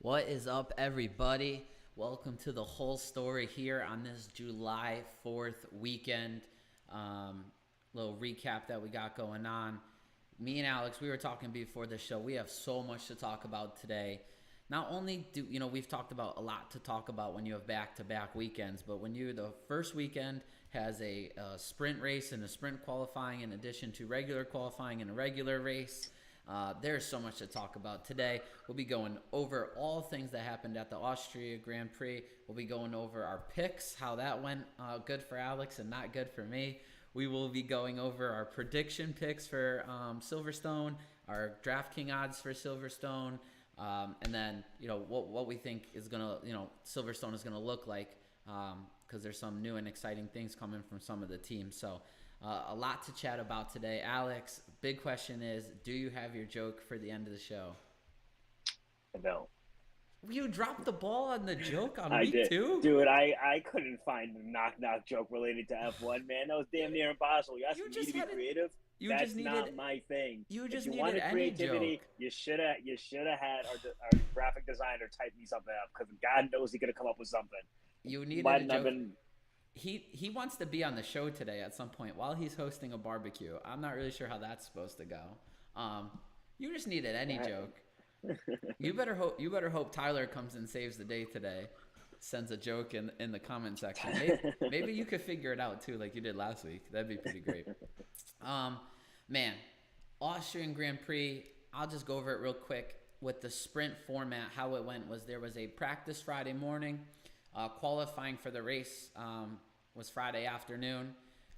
What is up, everybody? Welcome to the whole story here on this July 4th weekend. Little recap that we got going on. Me and Alex, we were talking before the show. We have so much to talk about today. Not only do we've talked about a lot to talk about when you have back-to-back weekends, but when the first weekend has a sprint race and a sprint qualifying in addition to regular qualifying and a regular race. There's so much to talk about today. We'll be going over all things that happened at the Austrian Grand Prix. We'll be going over our picks, how that went good for Alex and not good for me. We will be going over our prediction picks for Silverstone, our DraftKings odds for Silverstone, and then what we think is gonna Silverstone is gonna look like because there's some new and exciting things coming from some of the teams. So. A lot to chat about today. Alex, big question is, do you have your joke for the end of the show? No. You dropped the ball on the joke on I week did. 2? Dude, I couldn't find a knock-knock joke related to F1, man. That was damn near impossible. You asking me to be creative? That's not my thing. You just if you needed wanted any creativity, joke. you should have had our graphic designer type me something up because God knows he could have come up with something. You needed Might a not joke. been. He wants to be on the show today at some point while he's hosting a barbecue. I'm not really sure how that's supposed to go. You just needed any joke. You better hope Tyler comes and saves the day today. Sends a joke in the comment section. Maybe you could figure it out too, like you did last week. That'd be pretty great. Man, Austrian Grand Prix. I'll just go over it real quick with the sprint format. How it went was there was a practice Friday morning. Qualifying for the race was Friday afternoon.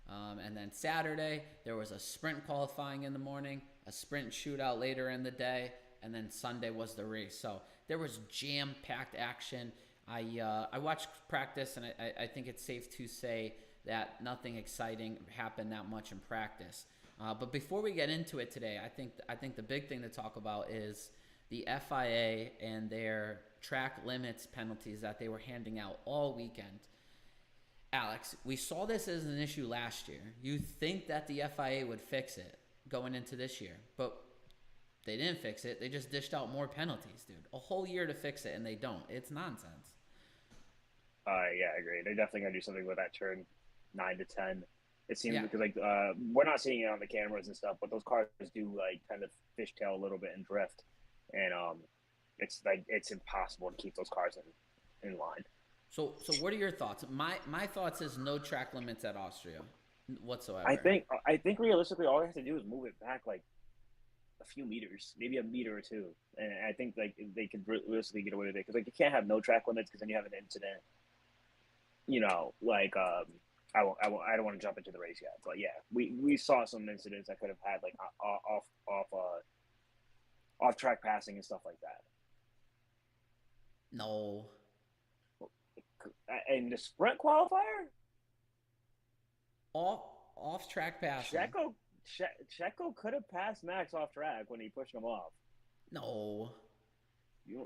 And then Saturday, there was a sprint qualifying in the morning, a sprint shootout later in the day, and then Sunday was the race. So there was jam-packed action. I watched practice, and I think it's safe to say that nothing exciting happened that much in practice. But before we get into it today, I think the big thing to talk about is the FIA and their track limits penalties that they were handing out all weekend. Alex, we saw this as an issue last year. You think that the FIA would fix it going into this year, but they didn't fix it. They just dished out more penalties, dude. A whole year to fix it, and they don't. It's nonsense. Yeah, I agree. They're definitely gonna do something with that turn 9 to 10. It seems because we're not seeing it on the cameras and stuff, but those cars do kind of fishtail a little bit and drift, and it's impossible to keep those cars in line. So what are your thoughts? My thoughts is no track limits at Austria whatsoever. I think realistically, all they have to do is move it back like a few meters, maybe a meter or two, and I think they could realistically get away with it because you can't have no track limits because then you have an incident. I don't want to jump into the race yet, but yeah, we saw some incidents that could have had off track passing and stuff like that. No. And the sprint qualifier? Off track passing. Checo could have passed Max off track when he pushed him off. No.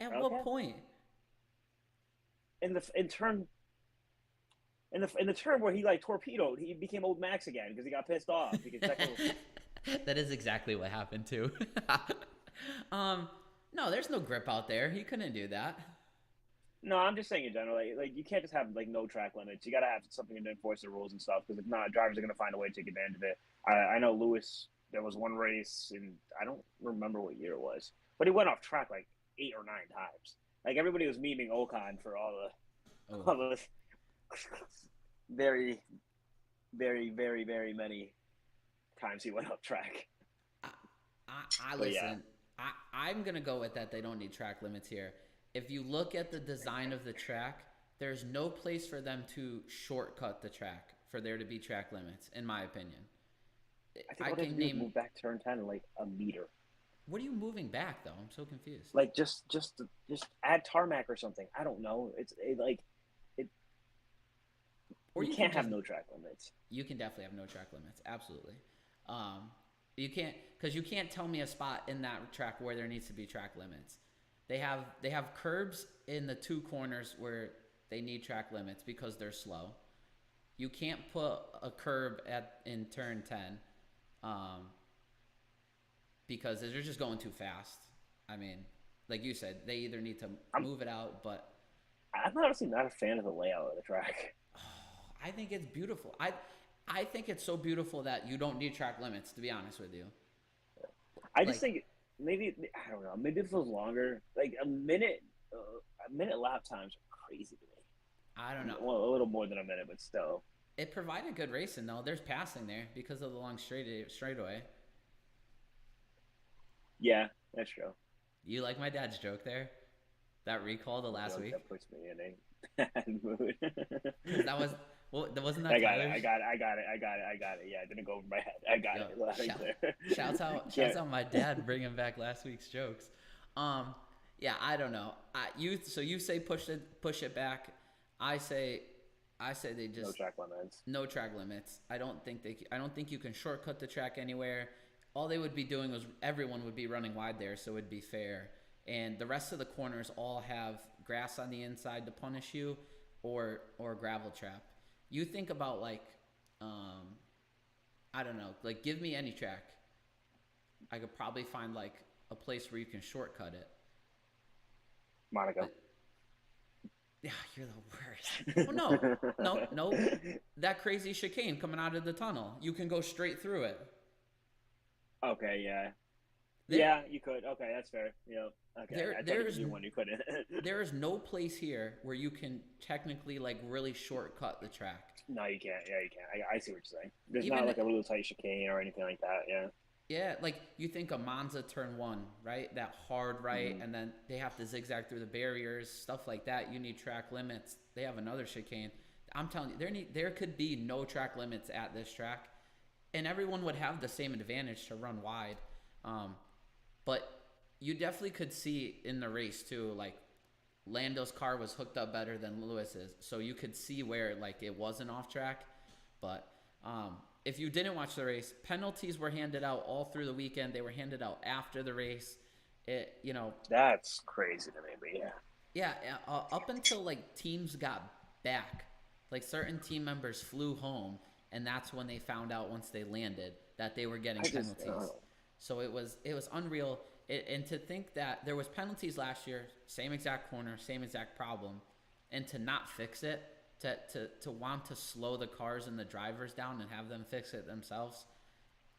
At okay? what point? In the turn where he torpedoed, he became old Max again because he got pissed off because Checo. That is exactly what happened too. No, there's no grip out there. He couldn't do that. No, I'm just saying in general. You can't just have no track limits. You got to have something to enforce the rules and stuff because if not, drivers are going to find a way to take advantage of it. I know Lewis. There was one race, and I don't remember what year it was, but he went off track 8 or 9 times. Everybody was memeing Ocon for all the very, very, very, very many times he went off track. I listen. Yeah. I'm gonna go with that. They don't need track limits here. If you look at the design of the track, there's no place for them to shortcut the track for there to be track limits, in my opinion. I think they move back turn 10 a meter. What are you moving back though? I'm so confused. Just add tarmac or something. I don't know. Or you can't have no track limits. You can definitely have no track limits. Absolutely. You can't tell me a spot in that track where there needs to be track limits. They have curbs in the 2 corners where they need track limits because they're slow. You can't put a curb in turn 10 because they're just going too fast. I mean, like you said, they either need to I'm move it out, but I'm honestly not a fan of the layout of the track. I think it's beautiful. I think it's so beautiful that you don't need track limits. To be honest with you, I just like think maybe I don't know. Maybe it feels longer. Like a minute lap times are crazy to I don't me. know. Well, a little more than a minute, but still. It provided good racing though. There's passing there because of the long straightaway. Yeah, that's true. You like my dad's joke there? That recall the last Joke week? that puts me in a bad mood. Because that was well, wasn't that I got it. Tyler's? I got it. Yeah, it didn't go over my head. I got Yo, it loud and clear. shouts out my dad bringing back last week's jokes. Yeah, I don't know. You say push it back. I say they No just track limits. no track limits. I don't think you can shortcut the track anywhere. All they would be doing was everyone would be running wide there, so it'd be fair. And the rest of the corners all have grass on the inside to punish you, or gravel trap. You think about like, I don't know, like give me any track. I could probably find like a place where you can shortcut it. Monaco. But, yeah, you're the worst. Oh no. That crazy chicane coming out of the tunnel. You can go straight through it. Okay, yeah. There, Yeah, you could. Okay, that's fair. Yeah. Okay, I thought you one you couldn't. there is no place here where you can technically like really shortcut the track. No, you can't. Yeah, you can't. I see what you're saying. There's Even not like a little tight chicane or anything like that. Yeah. yeah, like you think of Monza turn 1, right? That hard right, and then they have to zigzag through the barriers, stuff like that. You need track limits. They have another chicane. I'm telling you, there could be no track limits at this track, and everyone would have the same advantage to run wide. But you definitely could see in the race too, like Lando's car was hooked up better than Lewis's, so you could see where like it wasn't off track. But if you didn't watch the race, penalties were handed out all through the weekend. They were handed out after the race. That's crazy to me, but yeah. Yeah, up until like teams got back, like certain team members flew home, and that's when they found out once they landed that they were getting penalties. So it was unreal. And to think that there was penalties last year, same exact corner, same exact problem, and to not fix it, to want to slow the cars and the drivers down and have them fix it themselves,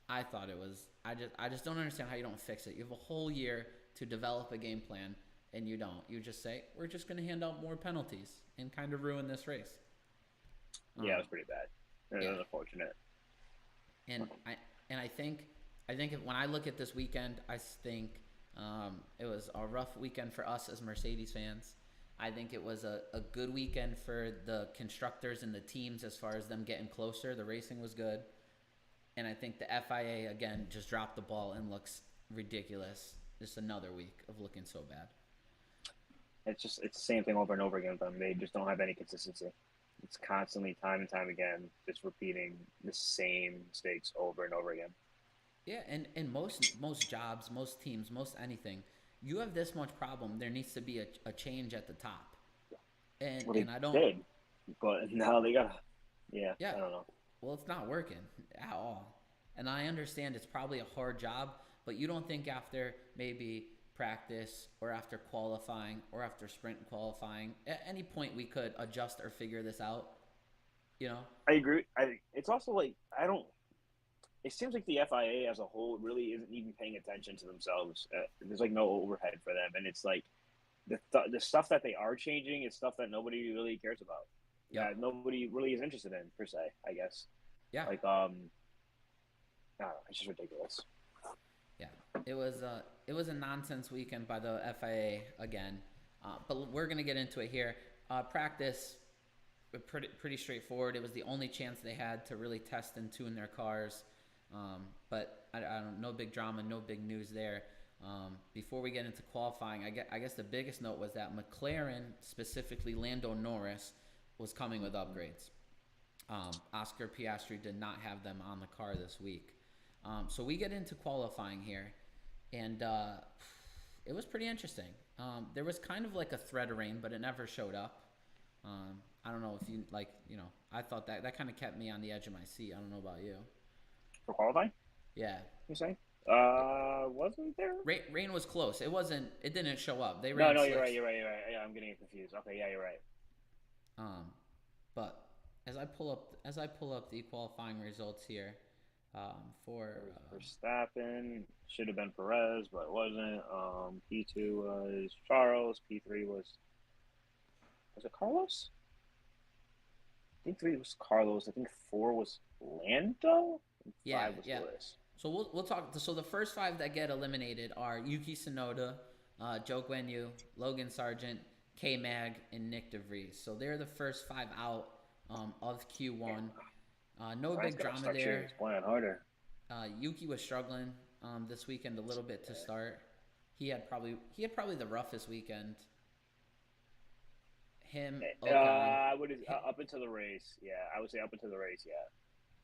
I thought it was. I just don't understand how you don't fix it. You have a whole year to develop a game plan, and you don't. You just say we're just going to hand out more penalties and kind of ruin this race. Yeah, it was pretty bad. It was unfortunate. And I think when I look at this weekend, I think it was a rough weekend for us as Mercedes fans. I think it was a good weekend for the constructors and the teams as far as them getting closer. The racing was good. And I think the FIA, again, just dropped the ball and looks ridiculous. Just another week of looking so bad. It's the same thing over and over again with them. They just don't have any consistency. It's constantly, time and time again, just repeating the same mistakes over and over again. Yeah, and most jobs, most teams, most anything, you have this much problem, there needs to be a change at the top. And I don't did, but now they got I don't know. Well, it's not working at all. And I understand it's probably a hard job, but you don't think after maybe practice or after qualifying or after sprint qualifying, at any point we could adjust or figure this out, you know? I agree. It's also like, it seems like the FIA as a whole really isn't even paying attention to themselves. There's like no overhead for them. And it's like the stuff that they are changing is stuff that nobody really cares about. Yeah, nobody really is interested in, per se, I guess. Yeah. Like, I don't know, it's just ridiculous. Yeah, it was a nonsense weekend by the FIA again, but we're gonna get into it here. Practice, pretty straightforward. It was the only chance they had to really test and tune their cars, but I don't. No big drama, no big news there. Before we get into qualifying, I guess the biggest note was that McLaren, specifically Lando Norris, was coming with upgrades. Oscar Piastri did not have them on the car this week. So we get into qualifying here, and it was pretty interesting. There was kind of like a thread of rain, but it never showed up. I don't know if you I thought that kind of kept me on the edge of my seat. I don't know about you. For qualifying? Yeah. You're saying? Wasn't there? Rain was close. It wasn't. It didn't show up. They No, ran no, you're right. slicks. You're right. You're right. Yeah, I'm getting it confused. Okay, yeah, you're right. Um, but as I pull up the qualifying results here, for It was Verstappen. Should have been Perez, but it wasn't. P2 was Charles. P3 was it Carlos? I think 3 was Carlos. I think 4 was Lando. And yeah, 5 was yeah. Lewis. So we'll talk. So the first five that get eliminated are Yuki Tsunoda, Joe Guanyu, Logan Sargent, K Mag, and Nick DeVries. So they're the first five out of Q1. No Ryan's big gotta drama start shooting there. his plan harder. Yuki was struggling this weekend a little bit to start. He had probably the roughest weekend. Him, Ocon, I would up until the race. Yeah, I would say up until the race. Yeah,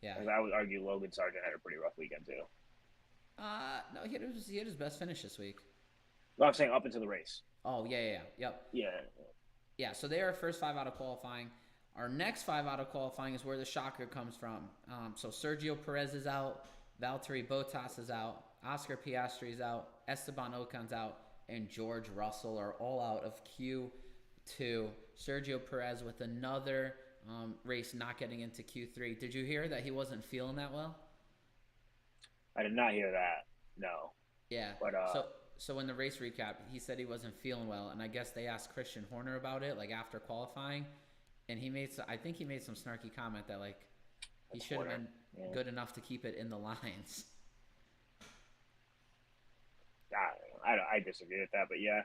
yeah. because I would argue Logan Sargent had a pretty rough weekend too. No, he had his best finish this week. No, I'm saying up until the race. Oh yeah, yep. Yeah. Yeah, so they are first five out of qualifying. Our next five out of qualifying is where the shocker comes from. So Sergio Perez is out, Valtteri Bottas is out, Oscar Piastri is out, Esteban Ocon's out, and George Russell are all out of Q2. Sergio Perez with another race not getting into Q3. Did you hear that he wasn't feeling that well? I did not hear that. No. Yeah. But So in the race recap, he said he wasn't feeling well, and I guess they asked Christian Horner about it, like after qualifying, and I think he made some snarky comment that like he should have been good enough to keep it in the lines. I disagree with that, but yeah,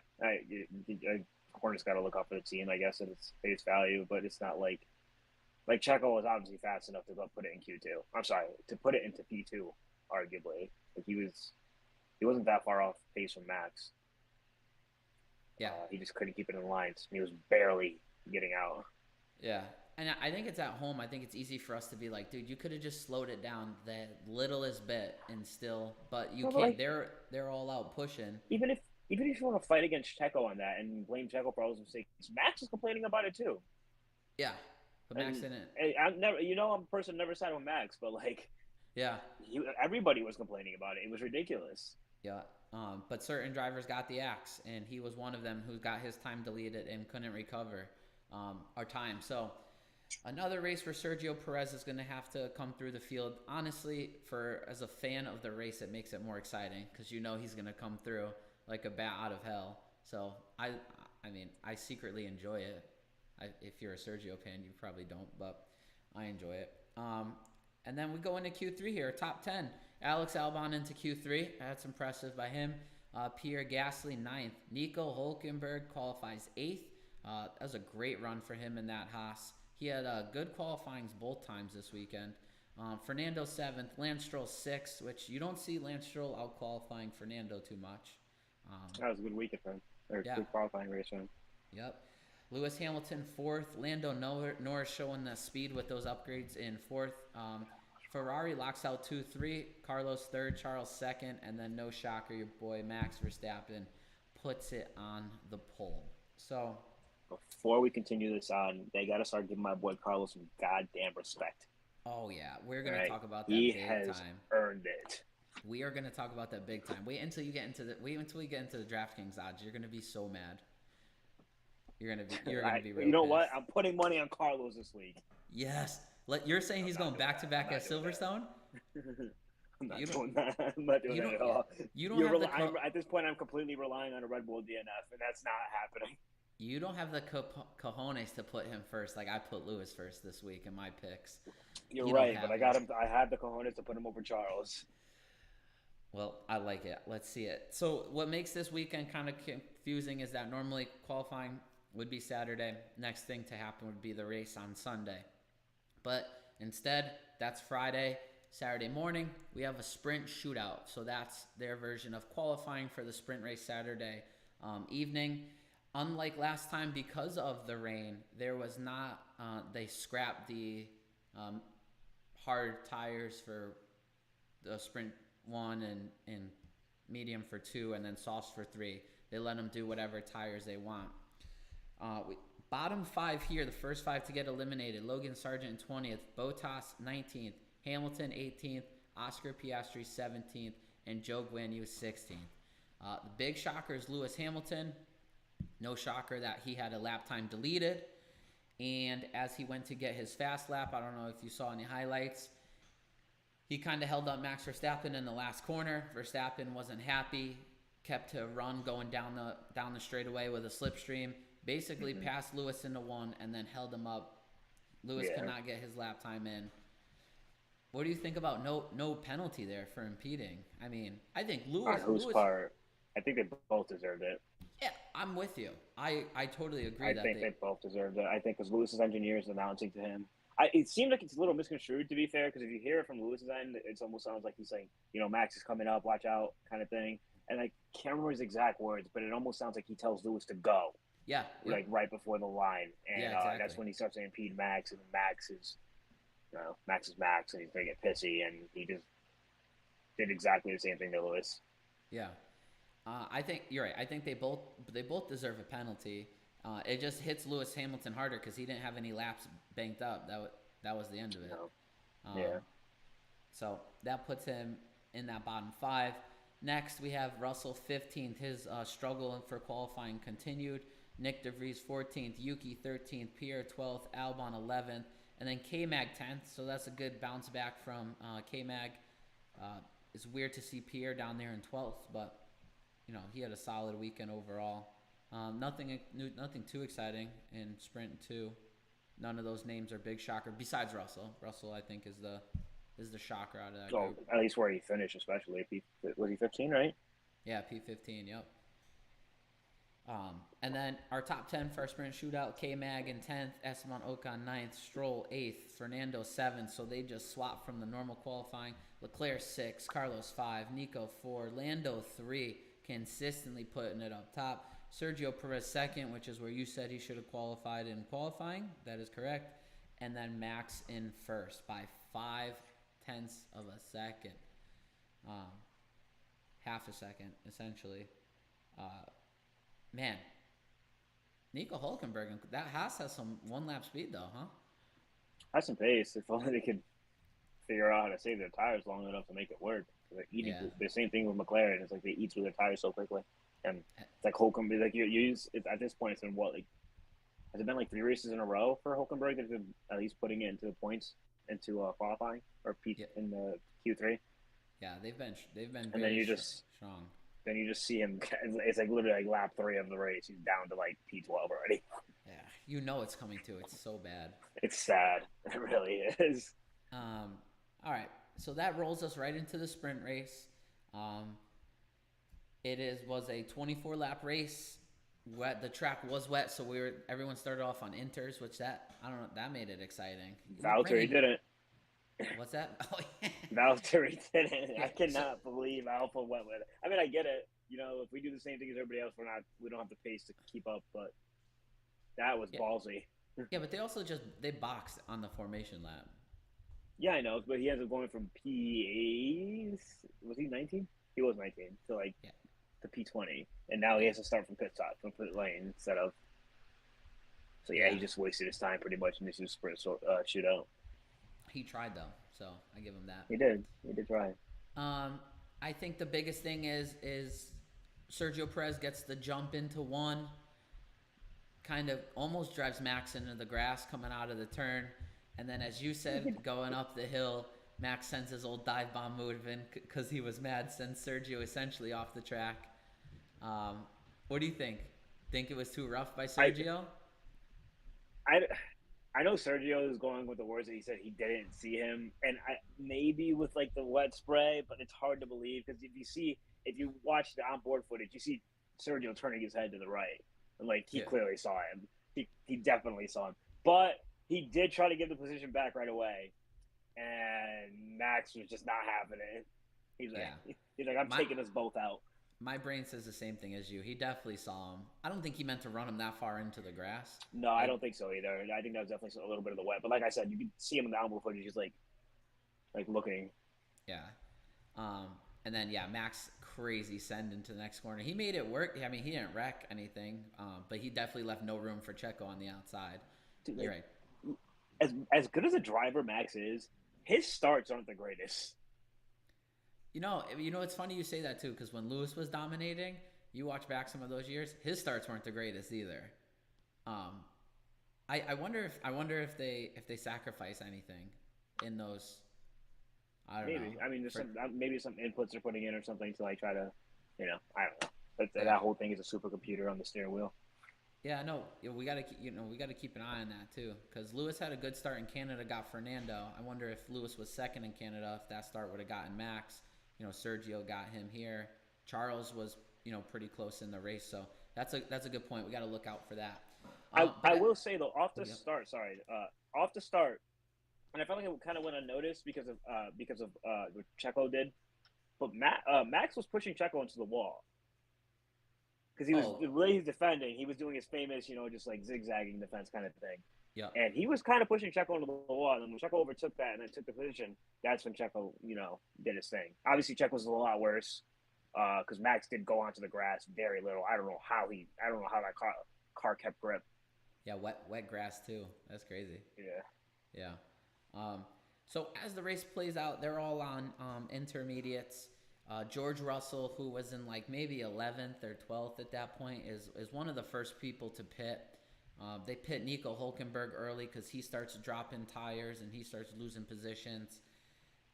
Horner's got to look out for the team, I guess, at its face value, but it's not like Checo was obviously fast enough to go put it in Q2. I'm sorry, to put it into P2, arguably. Like he wasn't that far off pace from Max. Yeah. He just couldn't keep it in the lines. He was barely getting out. Yeah. And I think it's at home. I think it's easy for us to be like, dude, you could have just slowed it down the littlest bit and still, but you can't. Like, they're all out pushing. Even if you want to fight against Checo on that and blame Checo for all his mistakes, Max is complaining about it too. Yeah, but Max didn't. I'm a person who never sided with Max, but like, yeah, everybody was complaining about it. It was ridiculous. Yeah, but certain drivers got the axe, and he was one of them who got his time deleted and couldn't recover our time. So another race where Sergio Perez is going to have to come through the field. Honestly, as a fan of the race, it makes it more exciting because you know he's going to come through like a bat out of hell. So I mean, I secretly enjoy it. If you're a Sergio fan, you probably don't, but I enjoy it. And then we go into Q3 here, top 10. Alex Albon into Q3. That's impressive by him. Pierre Gasly, 9th. Nico Hulkenberg qualifies 8th. That was a great run for him in that Haas. He had good qualifyings both times this weekend. Fernando, 7th. Lance Stroll, 6th, which you don't see Lance Stroll out-qualifying Fernando too much. That was a good weekend for him. Good qualifying race for him. Yep. Lewis Hamilton, 4th. Lando Norris showing the speed with those upgrades in 4th. Ferrari locks out 2-3. Carlos, 3rd. Charles, 2nd. And then, no shocker, your boy Max Verstappen puts it on the pole. So, before we continue this on, they got to start giving my boy Carlos some goddamn respect. Oh, yeah. We're going to talk about that big time. He has earned it. We are going to talk about that big time. Wait until we get into the DraftKings odds. You're going to be so mad. You're gonna be real. You know pissed. what? I'm putting money on Carlos this week. Yes. You're saying he's going back to back at Silverstone? I'm not doing that. I'm not doing that at all. At this point, I'm completely relying on a Red Bull DNF, and that's not happening. You don't have the cojones to put him first. Like I put Lewis first this week in my picks. You're right, but I got him. I had the cojones to put him over Charles. Well, I like it. Let's see it. So what makes this weekend kind of confusing is that normally qualifying would be Saturday. Next thing to happen would be the race on Sunday. But instead, that's Friday. Saturday morning, we have a sprint shootout. So that's their version of qualifying for the sprint race Saturday evening. Unlike last time, because of the rain, there was not, they scrapped the hard tires for the sprint 1 and medium for 2 and then softs for 3. They let them do whatever tires they want. Bottom 5 here, the first 5 to get eliminated. Logan Sargent 20th, Bottas 19th, Hamilton 18th, Oscar Piastri 17th, and Joe Guanyu was 16th. The big shocker is Lewis Hamilton. No shocker that he had a lap time deleted. And as he went to get his fast lap, I don't know if you saw any highlights, he kind of held up Max Verstappen in the last corner. Verstappen wasn't happy, kept to run going down the straightaway with a slipstream. Basically passed Lewis into one and then held him up. Lewis could not get his lap time in. What do you think about no penalty there for impeding? I mean, I think Lewis... On whose part? I think they both deserved it. Yeah, I'm with you. I totally agree. I think they both deserved it. I think because Lewis's engineers announcing to him. It seemed like it's a little misconstrued, to be fair, because if you hear it from Lewis's end, it almost sounds like he's saying, Max is coming up, watch out, kind of thing. And I can't remember his exact words, but it almost sounds like he tells Lewis to go. Yeah. Like right before the line. And exactly. That's when he starts to impede Max, and Max is Max, and he's going to get pissy, and he just did exactly the same thing to Lewis. Yeah. I think you're right. I think they both deserve a penalty. It just hits Lewis Hamilton harder because he didn't have any laps banked up. That was the end of it. Yeah. So that puts him in that bottom 5. Next, we have Russell 15th. His struggle for qualifying continued. Nick DeVries 14th, Yuki 13th, Pierre 12th, Albon 11th, and then K-Mag 10th. So that's a good bounce back from K-Mag. It's weird to see Pierre down there in 12th, but he had a solid weekend overall. Nothing too exciting in Sprint 2. None of those names are big shocker besides Russell. Russell, I think, is the shocker out of that group. At least where he finished, especially. Was he 15, right? Yeah, P15, yep. And then our top 10 for our sprint shootout, K-Mag in 10th, Esteban Ocon 9th, Stroll 8th, Fernando 7th. So they just swapped from the normal qualifying. Leclerc 6, Carlos 5, Nico 4, Lando 3, consistently putting it up top. Sergio Perez 2nd, which is where you said he should have qualified in qualifying. That is correct. And then Max in 1st by 0.5 of a second. Half a second, essentially. Man, Nico Hülkenberg, that Haas has some one-lap speed, though, huh? Has some pace. If only they could figure out how to save their tires long enough to make it work. Like eating the same thing with McLaren. It's like they eat through their tires so quickly. And it's like Hülkenberg, like you use it at this point. It's been has it been like 3 races in a row for Hülkenberg that have been at least putting it into the points into qualifying or in the Q3? Yeah, they've been and then you just strong. Then you just see him. It's like literally like lap 3 of the race. He's down to like P12 already. Yeah, it's coming too. It's so bad. It's sad. It really is. All right, so that rolls us right into the sprint race. It was a 24-lap race. The track was wet, so everyone started off on inters, which that made it exciting. Valtteri did it. What's that? Oh yeah. Valtteri did it. I cannot believe Alpha went with it. I mean, I get it. If we do the same thing as everybody else, we don't have the pace to keep up. But that was ballsy. Yeah, but they also they boxed on the formation lap. Yeah, I know, but he ends up going from P8. Was he 19? He was 19 to P20, and now he has to start from pit lane instead of. So he just wasted his time pretty much in this sprint shootout. He tried though, so I give him that. He did try. I think the biggest thing is Sergio Perez gets the jump into 1. Kind of almost drives Max into the grass coming out of the turn. And then, as you said, going up the hill, Max sends his old dive bomb move in because he was mad, sends Sergio essentially off the track. What do you think? Think it was too rough by Sergio? I know Sergio is going with the words that he said he didn't see him, and maybe with like the wet spray, but it's hard to believe because if you watch the onboard footage, you see Sergio turning his head to the right, and like he clearly saw him. He definitely saw him, but he did try to give the position back right away, and Max was just not having it. He's like, I'm taking us both out. My brain says the same thing as you. He definitely saw him. I don't think he meant to run him that far into the grass. No, I don't think so either. I think that was definitely a little bit of the wet. But like I said, you could see him in the onboard footage. He's like looking. Yeah. And then, Max crazy send into the next corner. He made it work. I mean, he didn't wreck anything, but he definitely left no room for Checo on the outside. Dude, you're right. As good as a driver Max is, his starts aren't the greatest. It's funny you say that too, because when Lewis was dominating, you watch back some of those years, his starts weren't the greatest either. Um, I wonder if they sacrifice anything in those. I don't know. Maybe. I mean, there's For, maybe some inputs they're putting in or something to like try to, I don't know. yeah, That whole thing is a supercomputer on the steering wheel. yeah, no, we gotta keep an eye on that too, because Lewis had a good start in Canada, got Fernando. I wonder if Lewis was second in Canada, if that start would have gotten Max. Sergio got him here. Charles was pretty close in the race, so that's a good point. We got to look out for that. I will say though, off the start, off the start, and I felt like it kind of went unnoticed because of what Checo did, but Max was pushing Checo into the wall because the way he's defending, he was doing his famous, just like zigzagging defense kind of thing. Yeah. And he was kind of pushing Checo into the wall, and when Checo overtook that and then took the position, that's when Checo, did his thing. Obviously, Checo was a lot worse because Max did go onto the grass very little. I don't know how that car kept grip. Yeah, wet grass too. That's crazy. Yeah. Yeah. So as the race plays out, they're all on intermediates. George Russell, who was in like maybe 11th or 12th at that point, is one of the first people to pit. They pit Nico Hulkenberg early because he starts dropping tires and he starts losing positions.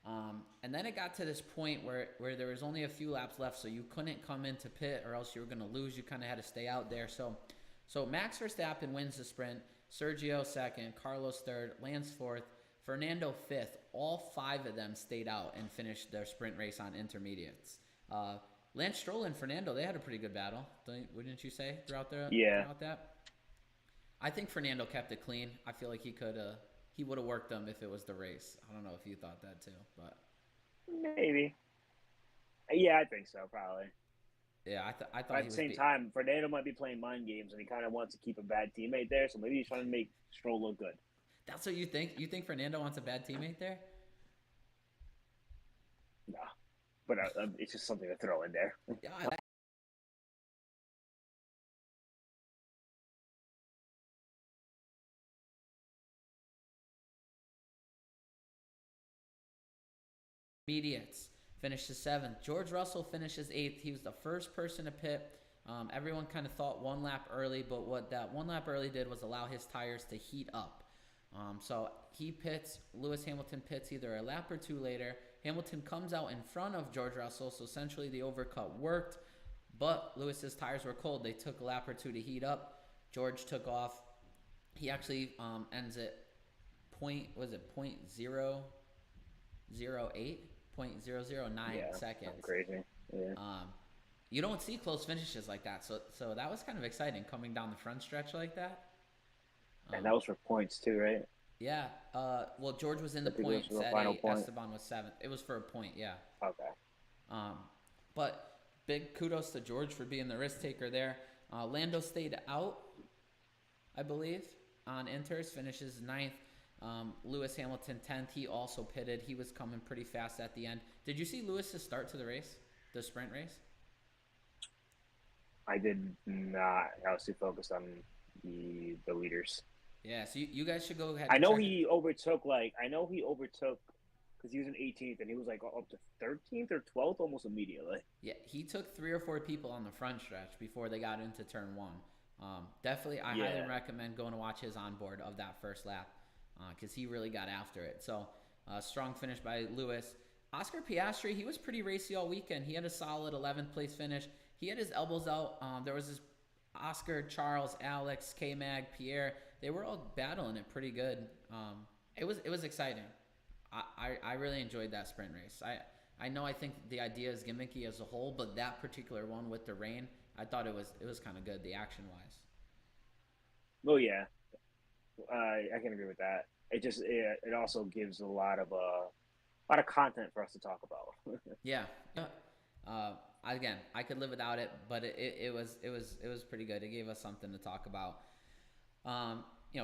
And then it got to this point where there was only a few laps left, so you couldn't come into pit or else you were going to lose. You kind of had to stay out there. So Max Verstappen wins the sprint, Sergio second, Carlos third, Lance fourth, Fernando fifth. All five of them stayed out and finished their sprint race on intermediates. Lance Stroll and Fernando, they had a pretty good battle, wouldn't you say, throughout that? I think Fernando kept it clean. I feel like he would have worked them if it was the race. I don't know if you thought that too, but maybe. Yeah, I think so, probably. Yeah, I thought. But at the same time, Fernando might be playing mind games, and he kind of wants to keep a bad teammate there. So maybe he's trying to make Stroll look good. That's what you think? You think Fernando wants a bad teammate there? No, but it's just something to throw in there. Yeah. Intermediates finishes seventh. George Russell finishes eighth. He was the first person to pit. Everyone kind of thought one lap early, but what that one lap early did was allow his tires to heat up. So he pits. Lewis Hamilton pits either a lap or two later. Hamilton comes out in front of George Russell, so essentially the overcut worked, but Lewis's tires were cold. They took a lap or two to heat up. George took off. He actually ends at .008? 0.009 seconds. Crazy. Yeah. You don't see close finishes like that, so that was kind of exciting coming down the front stretch like that. And that was for points too, right? Yeah. Well, George was in the points. Esteban was seventh. It was for a point. Yeah. Okay. But big kudos to George for being the risk taker there. Lando stayed out, I believe, on Inters, finishes ninth. Lewis Hamilton 10th. He also pitted. He was coming pretty fast at the end. Did you see Lewis's start to the race, the sprint race? I did not. I was too focused on the leaders. Yeah, so you guys should go ahead. I know he overtook because he was in 18th and he was like up to 13th or 12th almost immediately. Yeah, he took 3 or 4 people on the front stretch before they got into turn one. Definitely, I highly recommend going to watch his onboard of that first lap because he really got after it. So, strong finish by Lewis. Oscar Piastri, he was pretty racy all weekend. He had a solid 11th place finish. He had his elbows out. There was this Oscar, Charles, Alex, K-Mag, Pierre. They were all battling it pretty good. It was exciting. I really enjoyed that sprint race. I know I think the idea is gimmicky as a whole, but that particular one with the rain, I thought it was kind of good, the action-wise. Well, yeah. I can agree with that. It also gives a lot of content for us to talk about. Yeah. Again, I could live without it, but it was pretty good. It gave us something to talk about.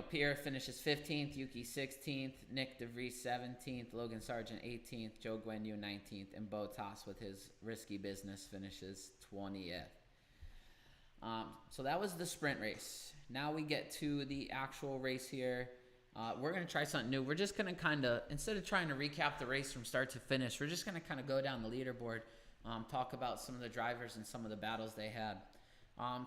Pierre finishes 15th, Yuki 16th, Nick DeVries 17th, Logan Sargent 18th, Joe Guanyu 19th, and Bottas with his risky business finishes 20th. So that was the sprint race. Now we get to the actual race here. We're going to try something new. We're just going to kind of, instead of trying to recap the race from start to finish, we're just going to kind of go down the leaderboard, talk about some of the drivers and some of the battles they had.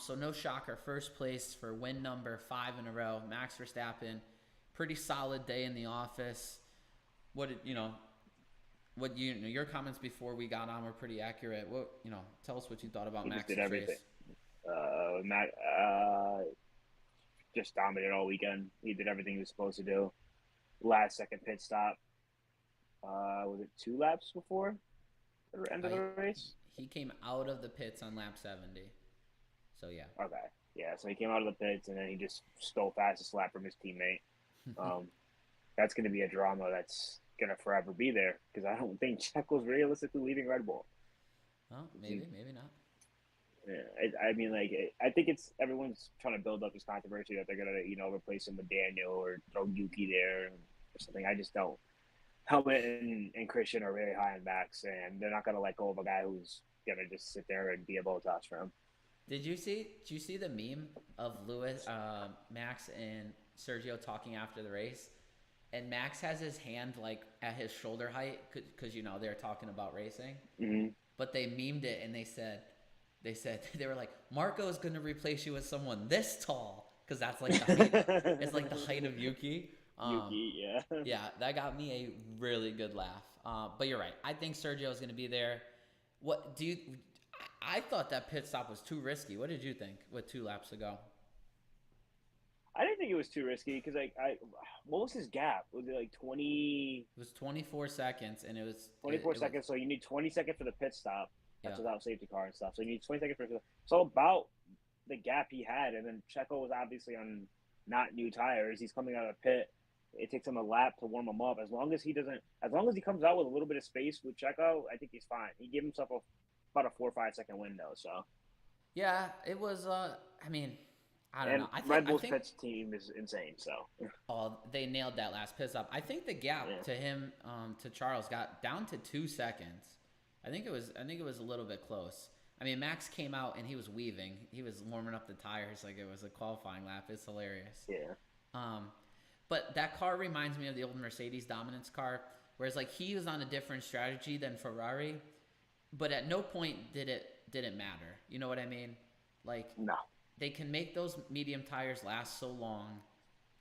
So no shocker, first place for win number 5 in a row, Max Verstappen. Pretty solid day in the office. Your comments before we got on were pretty accurate. Tell us what you thought about Max's race. Max just dominated all weekend. He did everything he was supposed to do. Last second pit stop. Was it 2 laps before the end of the race? He came out of the pits on lap 70. So yeah. Okay. Yeah. So he came out of the pits and then he just stole fastest lap from his teammate. That's going to be a drama that's going to forever be there because I don't think Checo's realistically leaving Red Bull. Oh, maybe not. Yeah, I think it's everyone's trying to build up this controversy that they're gonna, replace him with Daniel or throw Yuki there or something. I just don't. Helmut and Christian are very high on Max, and they're not gonna let go of a guy who's gonna just sit there and be a Bottas for him. Did you see the meme of Max and Sergio talking after the race? And Max has his hand like at his shoulder height because they're talking about racing. Mm-hmm. But they memed it and they said they were like, Marco is going to replace you with someone this tall because that's like the height. It's like the height of Yuki. Yuki, yeah. Yeah, that got me a really good laugh. But you're right. I think Sergio is going to be there. I thought that pit stop was too risky. What did you think with 2 laps to go? I didn't think it was too risky because what was his gap? Was it like 20? It was 24 seconds, and it was 24 seconds. So you need 20 seconds for the pit stop. That's without safety car and stuff. So you need 20 seconds for it. So about the gap he had, and then Checo was obviously on not new tires. He's coming out of the pit. It takes him a lap to warm him up. As long as he comes out with a little bit of space with Checo, I think he's fine. He gave himself about a 4 or 5 second window. So yeah, it was. I don't know. Red Bull's pits team is insane. So they nailed that last pit stop. I think the gap to him to Charles got down to 2 seconds. I think it was a little bit close. I mean, Max came out and he was weaving. He was warming up the tires like it was a qualifying lap. It's hilarious. Yeah. But that car reminds me of the old Mercedes dominance car, whereas like he was on a different strategy than Ferrari, but at no point did it matter. You know what I mean? Like no. They can make those medium tires last so long.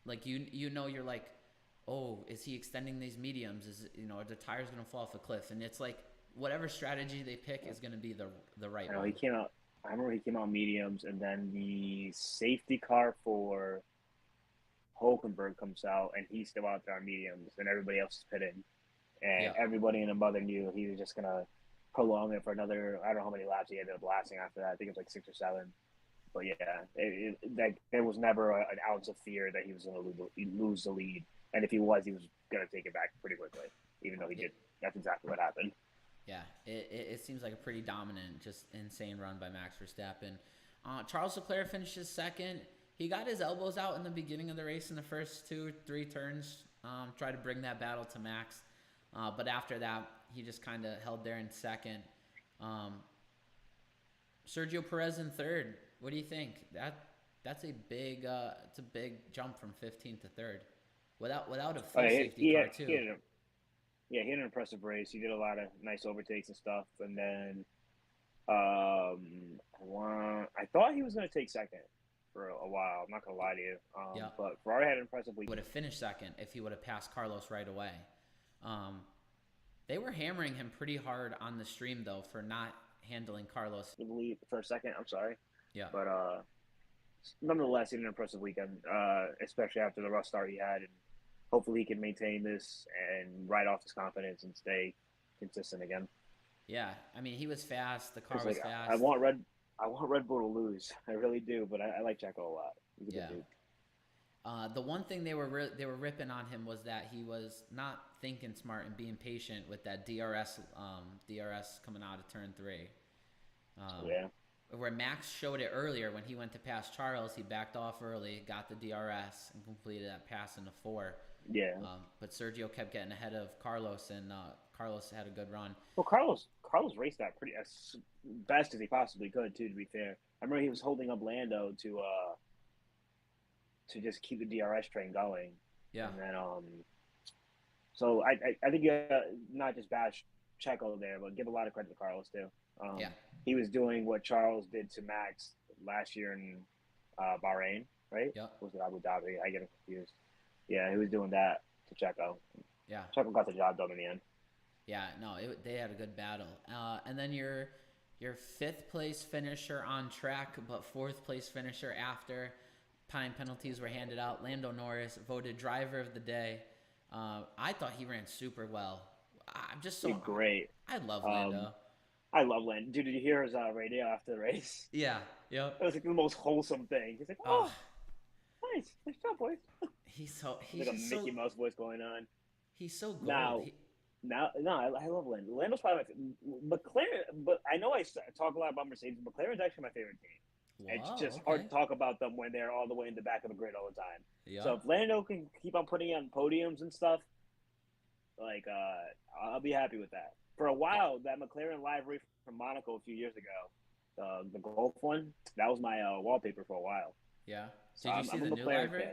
Like you're like, oh, is he extending these mediums? Are the tires gonna fall off a cliff? And it's like whatever strategy they pick is going to be the right one. I remember he came out mediums, and then the safety car for Hulkenberg comes out, and he's still out there on mediums, and everybody else is pitting. And everybody and the mother knew he was just going to prolong it for another, I don't know how many laps he ended up lasting after that. I think it was like 6 or 7. But yeah, there was never an ounce of fear that he was going to lose the lead. And if he was going to take it back pretty quickly, even though he did. That's exactly what happened. Yeah, it seems like a pretty dominant, just insane run by Max Verstappen. Charles Leclerc finishes second. He got his elbows out in the beginning of the race in the first 2-3 turns, tried to bring that battle to Max. But after that, he just kind of held there in second. Sergio Perez in third. What do you think? That's a big jump from 15th to third, without a full safety car too. He had an impressive race. He did a lot of nice overtakes and stuff. And then I thought he was going to take second for a while. I'm not going to lie to you. But Ferrari had an impressive week. Would have finished second if he would have passed Carlos right away. They were hammering him pretty hard on the stream, though, for not handling Carlos. The lead for a second, I'm sorry. Yeah. But nonetheless, he had an impressive weekend, especially after the rough start he had. And hopefully he can maintain this and ride off his confidence and stay consistent again. Yeah, I mean, he was fast. The car was fast. I want Red Bull to lose. I really do, but I like Checo a lot. He's a good dude. The one thing they were ripping on him was that he was not thinking smart and being patient with that DRS coming out of turn 3. Where Max showed it earlier when he went to pass Charles, he backed off early, got the DRS, and completed that pass into 4. Yeah. But Sergio kept getting ahead of Carlos, and Carlos had a good run. Well, Carlos raced that pretty as best as he possibly could, too, to be fair. I remember he was holding up Lando to just keep the DRS train going. Yeah. And then so I think not just bash Checo there, but give a lot of credit to Carlos too. Yeah. He was doing what Charles did to Max last year in Bahrain, right? Yep. Was it Abu Dhabi? I get him confused. Yeah, he was doing that to Checo. Yeah. Checo got the job done in the end. Yeah. No, they had a good battle. And then your fifth place finisher on track, but fourth place finisher after time penalties were handed out. Lando Norris voted driver of the day. I thought he ran super well. I'm just so great. I love Lando. I love Lando. Dude, did you hear his radio after the race? Yeah. Yep. It was like the most wholesome thing. He's like, "Oh, nice job, boys." He's like a Mickey Mouse voice going on. He's so good. I love Lando. Lando's probably my McLaren, but I know I talk a lot about Mercedes. McLaren's actually my favorite team. Wow, it's just hard to talk about them when they're all the way in the back of the grid all the time. Yep. So if Lando can keep on putting on podiums and stuff, like I'll be happy with that. For a while, that McLaren livery from Monaco a few years ago, the Golf one, that was my wallpaper for a while. Yeah. So Did you see the new livery?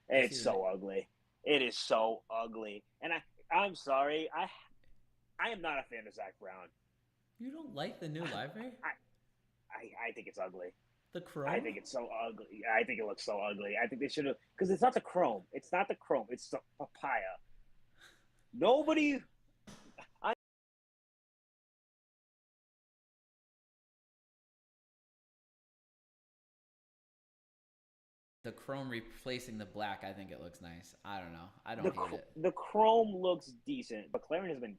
It's so ugly. It is so ugly. And I'm sorry, I am not a fan of Zach Brown. You don't like the new livery? I think it's ugly. The chrome? I think it's so ugly. I think it looks so ugly. I think they should have, because it's not the chrome. It's not the chrome. It's the papaya. Nobody. The chrome replacing the black, I think it looks nice. I don't know. I don't hate it. The chrome looks decent. McLaren has been.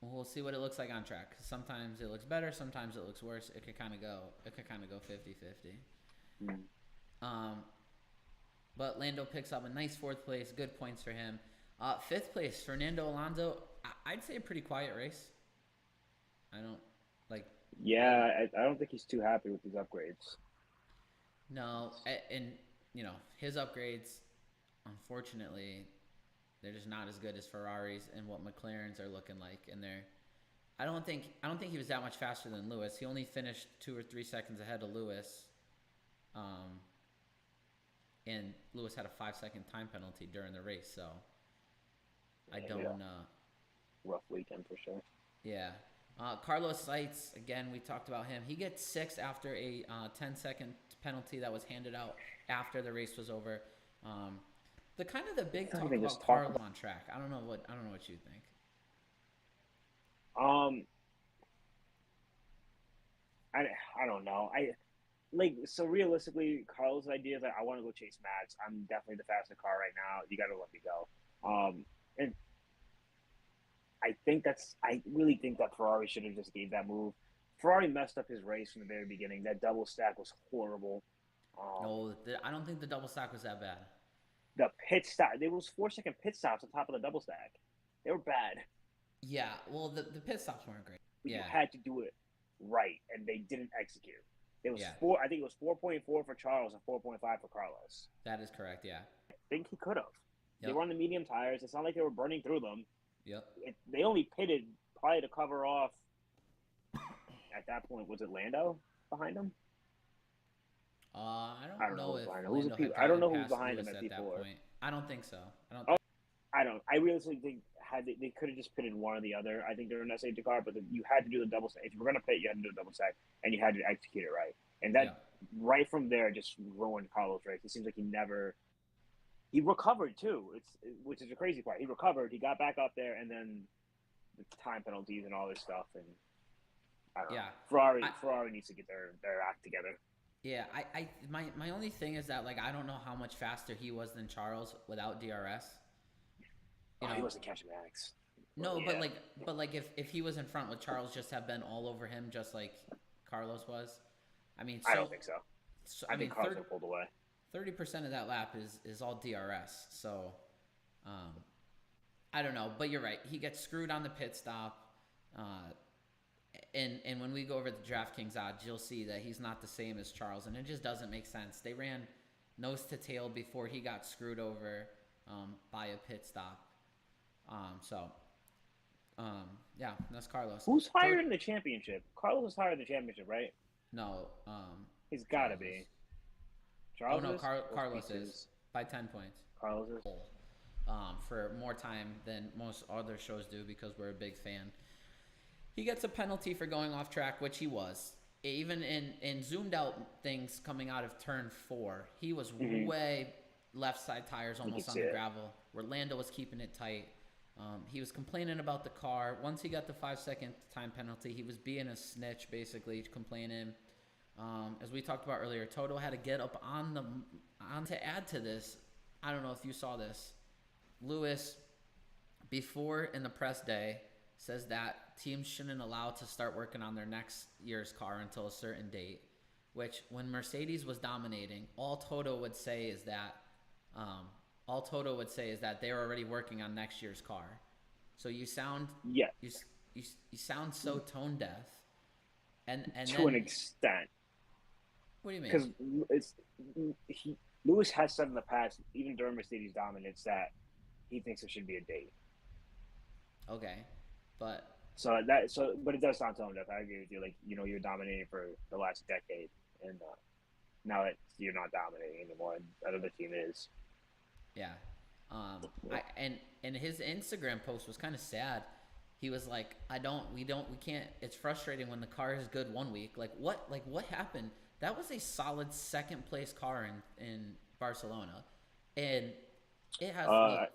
Well, we'll see what it looks like on track. Sometimes it looks better. Sometimes it looks worse. It could kind of go 50-50. But Lando picks up a nice fourth place. Good points for him. Fifth place, Fernando Alonso. I'd say a pretty quiet race. I don't like. Yeah, I don't think he's too happy with these upgrades. No, and his upgrades, unfortunately, they're just not as good as Ferraris and what McLarens are looking like. And I don't think he was that much faster than Lewis. He only finished 2 or 3 seconds ahead of Lewis. And Lewis had a 5-second time penalty during the race, so I don't. Rough weekend for sure. Yeah. Carlos Sainz, again, we talked about him. He gets 6th after a 10-second penalty that was handed out after the race was over. The big talk about Carlos on track. I don't know what you think. I don't know. So realistically, Carlos' idea is like, I want to go chase Max. I'm definitely the fastest car right now. You got to let me go. And I really think that Ferrari should have just gave that move. Ferrari messed up his race from the very beginning. That double stack was horrible. No, I don't think the double stack was that bad. The pit stop, there was 4-second pit stops on top of the double stack. They were bad. Yeah, well, the pit stops weren't great. But you had to do it right, and they didn't execute. It was I think it was 4.4 for Charles and 4.5 for Carlos. That is correct, yeah. I think he could have. Yep. They were on the medium tires. It's not like they were burning through them. Yep. They only pitted probably to cover off. At that point, was it Lando behind him? I don't know if Lando I don't know who was behind him at P4. I don't think so. I really think they could have just pitted one or the other. I think they're in that safety car, but you had to do the double stack. If you were going to pit, you had to do a double stack, and you had to execute it right. And that right from there just ruined Carlos' race. It seems like he recovered too. Which is the crazy part. He recovered. He got back up there, and then the time penalties and all this stuff. And I don't know. Ferrari needs to get their act together. Yeah, my only thing is that I don't know how much faster he was than Charles without DRS. He wasn't catching Max. No, yeah. but if he was in front, would Charles just have been all over him just like Carlos was? I mean, I don't think so. I think Carlos pulled away. 30% of that lap is all DRS. So, I don't know, but you're right. He gets screwed on the pit stop. And when we go over the DraftKings odds, you'll see that he's not the same as Charles, and it just doesn't make sense. They ran nose to tail before he got screwed over by a pit stop. Yeah, that's Carlos. Who's higher in the championship? Carlos is higher in the championship, right? No. He's got to be. Charles Carlos is. by 10 points. Carlos is. For more time than most other shows do because we're a big fan. He gets a penalty for going off track, which he was. Even in zoomed out things coming out of turn 4, he was way left side tires almost on the gravel, where Lando was keeping it tight. He was complaining about the car. Once he got the 5-second time penalty, he was being a snitch, basically, complaining. As we talked about earlier, Toto had to get up on to add to this. I don't know if you saw this. Lewis, before in the press day, says that teams shouldn't allow to start working on their next year's car until a certain date, which when Mercedes was dominating, all Toto would say is that they were already working on next year's car. So you sound you sound so tone deaf, and to an extent. What do you mean? Because Lewis has said in the past, even during Mercedes dominance, that he thinks it should be a date. Okay, but it does sound tone deaf. I agree with you. Like, you know, you're dominating for the last decade, and now that you're not dominating anymore, and that other team is. Yeah. And his Instagram post was kind of sad. He was like, we can't. It's frustrating when the car is good one week. What happened? That was a solid second place car in Barcelona, and it has looked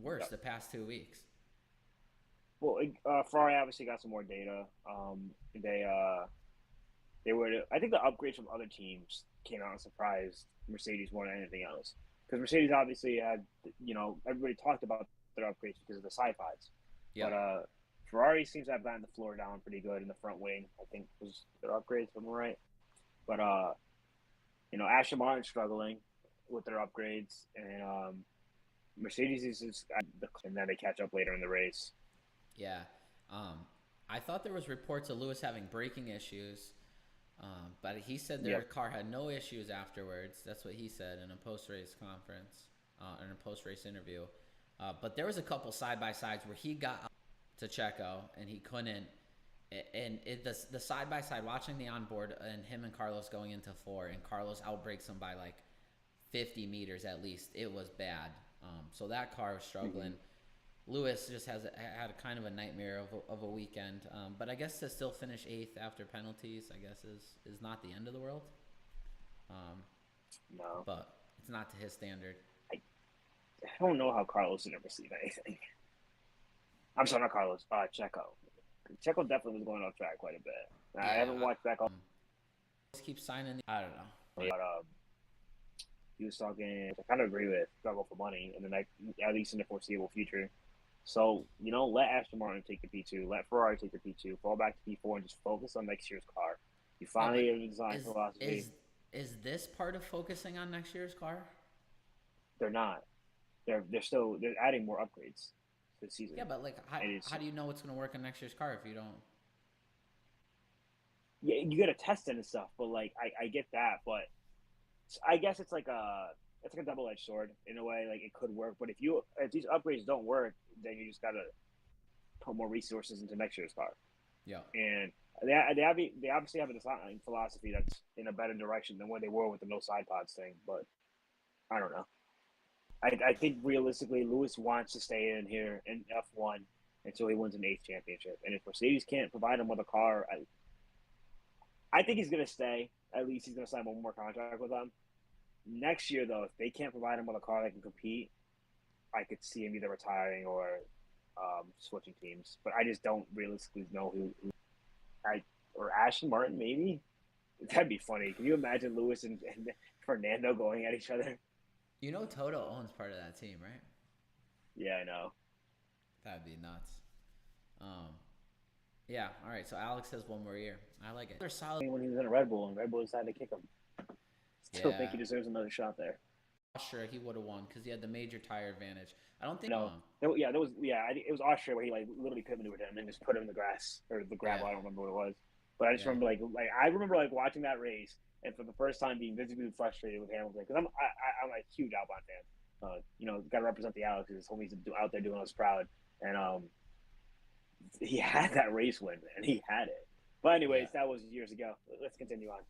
worse the past 2 weeks. Well, Ferrari obviously got some more data. They were. I think the upgrades from other teams came out and surprised Mercedes more than anything else. Because Mercedes obviously had, you know, everybody talked about their upgrades because of the side pods. Yeah. But Ferrari seems to have gotten the floor down pretty good in the front wing. I think was their upgrades, if I'm right. But you know, Aston Martin's struggling with their upgrades, and Mercedes is just, and then they catch up later in the race. Yeah, I thought there was reports of Lewis having braking issues, but he said their car had no issues afterwards. That's what he said in a post-race conference, in a post-race interview. But there was a couple side-by-sides where he got to Checo and he couldn't. And the side-by-side, watching the onboard and him and Carlos going into 4, and Carlos outbrakes him by like 50 meters at least. It was bad. So that car was struggling. Lewis just had a kind of a nightmare of a weekend. But I guess to still finish 8th after penalties, I guess is not the end of the world. No. But it's not to his standard. I don't know how Carlos didn't receive anything. I'm sorry, not Carlos. Checo. Checo definitely was going off track quite a bit. Yeah, I haven't watched back up. Just keep signing. I don't know. But he was talking. I kind of agree with struggle for money, and then at least in the foreseeable future. So, you know, let Aston Martin take the P2, let Ferrari take the P2, fall back to P4, and just focus on next year's car. You finally have a design philosophy. Is this part of focusing on next year's car? They're not. They're adding more upgrades to the season. Yeah, but like, how do you know what's going to work on next year's car if you don't? Yeah, you got to test it and stuff, but like, I get that, but I guess it's like a double-edged sword in a way. Like, it could work, but if these upgrades don't work, then you just got to put more resources into next year's car. Yeah, and they obviously have a design philosophy that's in a better direction than where they were with the no side pods thing. But I don't know. I think realistically, Lewis wants to stay in here in F1 until he wins an 8th championship. And if Mercedes can't provide him with a car, I think he's going to stay. At least he's going to sign one more contract with them. Next year, though, if they can't provide him with a car that can compete, I could see him either retiring or switching teams. But I just don't realistically know who or Aston Martin, maybe? That'd be funny. Can you imagine Lewis and Fernando going at each other? You know Toto owns part of that team, right? Yeah, I know. That'd be nuts. Yeah, all right, so Alex has one more year. I like it. They're solid. When he was in a Red Bull, and Red Bull decided to kick him. Still think he deserves another shot there. Sure, he would have won because he had the major tire advantage. I don't think. No, it was Austria where he like literally pit maneuvered him and just put him in the grass or the gravel. I don't remember what it was, but I just remember like watching that race and for the first time being visibly frustrated with Hamilton because I'm a huge Albon fan. You know, got to represent the Alexes. Homies out there doing us proud, and he had that race win and he had it. But anyways, that was years ago. Let's continue on.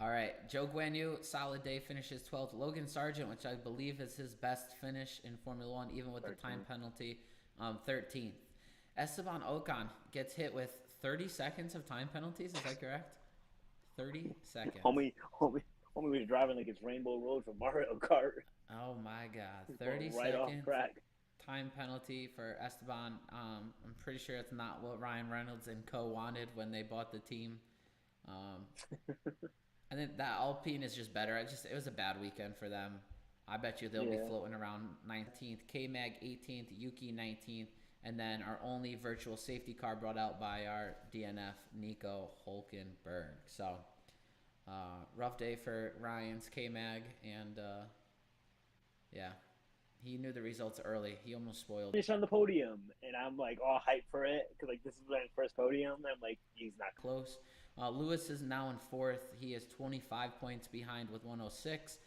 All right, Joe Guanyu, solid day, finishes 12th. Logan Sargent, which I believe is his best finish in Formula One, even with 13th. The time penalty, 13th. Esteban Ocon gets hit with 30 seconds of time penalties. Is that correct? 30 seconds. Homie was driving like it's Rainbow Road from Mario Kart. Oh my God, 30 right seconds. Off track. Time penalty for Esteban. I'm pretty sure it's not what Ryan Reynolds and co wanted when they bought the team. I think that Alpine is just better. It was a bad weekend for them. I bet you they'll be floating around 19th. K-Mag 18th, Yuki 19th, and then our only virtual safety car brought out by our DNF, Nico Hulkenberg. So, rough day for Ryan's K-Mag, and he knew the results early. He almost spoiled. Finish on the podium, and I'm like all hyped for it because like this is my first podium. And I'm like, he's not close. Lewis is now in 4th. He is 25 points behind with 106.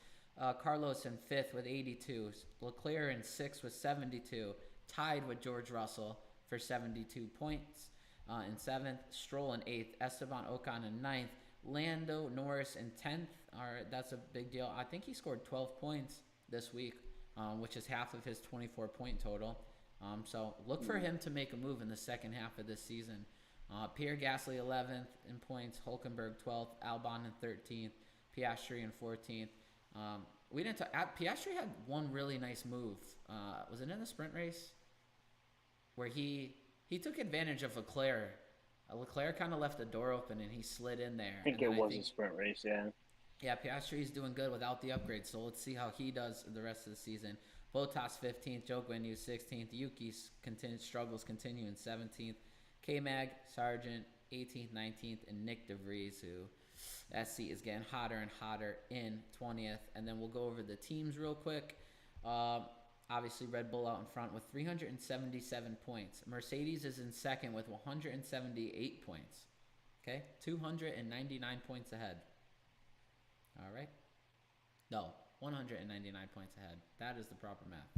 Carlos in 5th with 82. Leclerc in 6th with 72. Tied with George Russell for 72 points. In 7th, Stroll in 8th. Esteban Ocon in 9th. Lando Norris in 10th. All right, that's a big deal. I think he scored 12 points this week, which is half of his 24-point total. So look for him to make a move in the second half of this season. Pierre Gasly 11th in points, Hulkenberg 12th, Albon in 13th, Piastri in 14th. Piastri had one really nice move. Was it in the sprint race where he took advantage of Leclerc? Leclerc kind of left the door open and he slid in there. I think it was a sprint race, yeah. Yeah, Piastri's doing good without the upgrade, so let's see how he does the rest of the season. Bottas 15th, Joe Guanyu 16th, Yuki's struggles continue in 17th. K-Mag, Sargent, 18th, 19th, and Nick DeVries, who that seat is getting hotter and hotter in 20th. And then we'll go over the teams real quick. Obviously, Red Bull out in front with 377 points. Mercedes is in second with 178 points. Okay, 299 points ahead. All right. No, 199 points ahead. That is the proper math.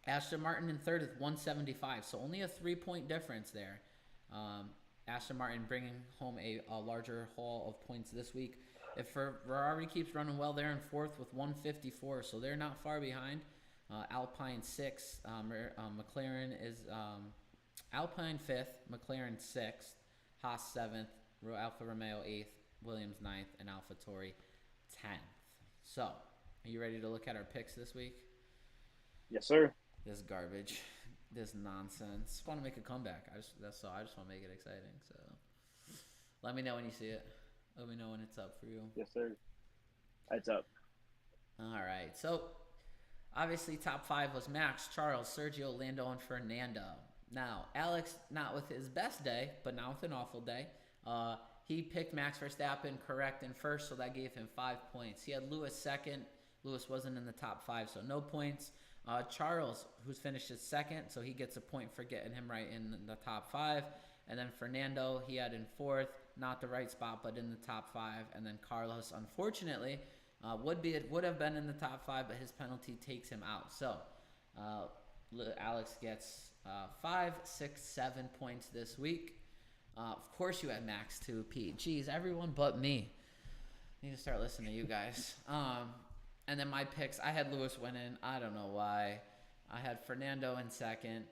Aston Martin in third with 175, so only a 3-point difference there. Aston Martin bringing home a larger haul of points this week. If Ferrari keeps running well, they're in fourth with 154, so they're not far behind. Alpine 6th, McLaren is Alpine 5th, McLaren 6th, Haas 7th, Alfa Romeo 8th, Williams 9th, and AlphaTauri 10th. So, are you ready to look at our picks this week? Yes, sir. This garbage, this nonsense. Just want to make a comeback. I just want to make it exciting. So, let me know when you see it. Let me know when it's up for you. Yes, sir. It's up. All right. So, obviously, top 5 was Max, Charles, Sergio, Lando, and Fernando. Now, Alex, not with his best day, but not with an awful day. He picked Max Verstappen correct in first, so that gave him 5 points. He had Lewis second. Lewis wasn't in the top 5, so no points. Charles, who's finished his second, so he gets a point for getting him right in the top 5. And then Fernando, he had in fourth, not the right spot, but in the top 5. And then Carlos, unfortunately, would have been in the top 5, but his penalty takes him out. So Alex gets 5, 6, 7 points this week. Of course you had Max too, Pete. Jeez, everyone but me. I need to start listening to you guys. And then my picks, I had Lewis winning. I don't know why. I had Fernando in second,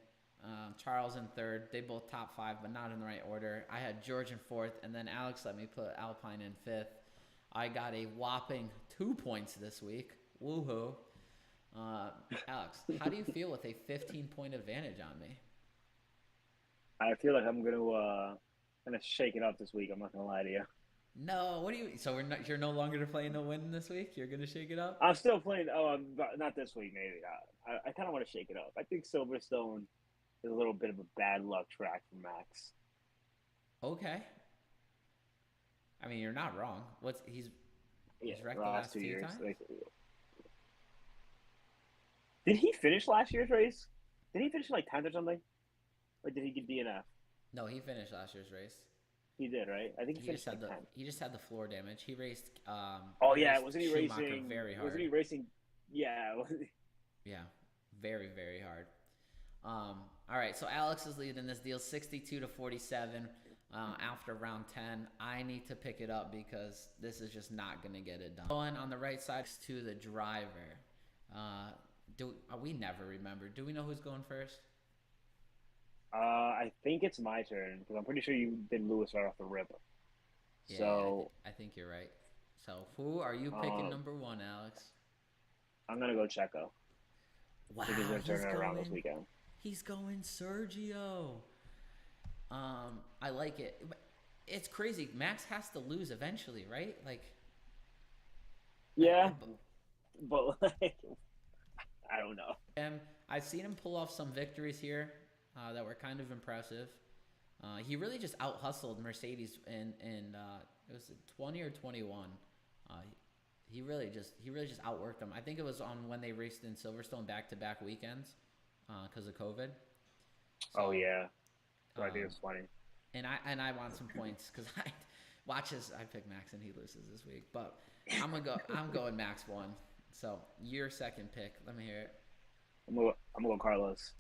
Charles in third. They both top 5, but not in the right order. I had George in fourth, and then Alex let me put Alpine in fifth. I got a whopping 2 points this week. Woohoo. Alex, how do you feel with a 15-point advantage on me? I feel like I'm gonna shake it up this week. I'm not gonna lie to you. No, what do you? So you're no longer playing to win this week. You're gonna shake it up. I'm still playing. Oh, not this week. Maybe I kind of want to shake it up. I think Silverstone is a little bit of a bad luck track for Max. Okay. I mean, you're not wrong. He's wrecked the last 2 years. times? Did he finish last year's race? Did he finish like 10th or something? Or did he get DNF? No, he finished last year's race. He did, right? I think he finished just had like 10th. He just had the floor damage. He raced. Wasn't he Schumacher racing very hard? Wasn't he racing? Yeah. Yeah, very, very hard. All right, so Alex is leading this deal 62-47. after round 10. I need to pick it up because this is just not going to get it done. Going on the right side to the driver. We never remember. Do we know who's going first? I think it's my turn because I'm pretty sure you did Lewis right off the rip. Yeah, So I think you're right. So who are you picking number 1, Alex? I'm gonna go Checo. Wow, I think he's gonna turn it around this weekend. He's going Sergio. I like it. It's crazy. Max has to lose eventually, right? Like, yeah, but like, I don't know. I've seen him pull off some victories here that were kind of impressive. He really just out hustled Mercedes in it was 20 or 21. He really just outworked them. I think it was on when they raced in Silverstone back-to-back weekends because of COVID. So, oh yeah, so I think it's funny. And I want some points because I pick Max and he loses this week. But I'm going Max 1. So your second pick. Let me hear it. I'm gonna go Carlos.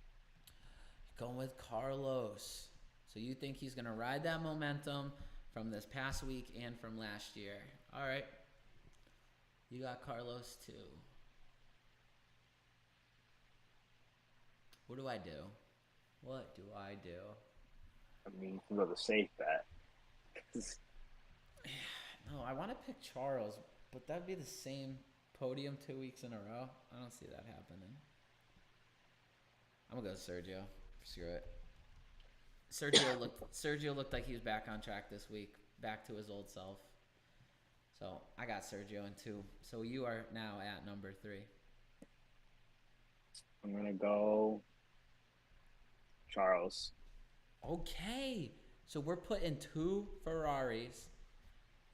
Going with Carlos. So you think he's gonna ride that momentum from this past week and from last year? All right. You got Carlos too. What do I do? What do I do? I mean, you can go the safe bet. No, I want to pick Charles, but that'd be the same podium 2 weeks in a row. I don't see that happening. I'm gonna go Sergio. Screw it. Sergio looked like he was back on track this week, back to his old self. So I got Sergio in 2. So you are now at number 3. I'm gonna go Charles. Okay. So we're putting 2 Ferraris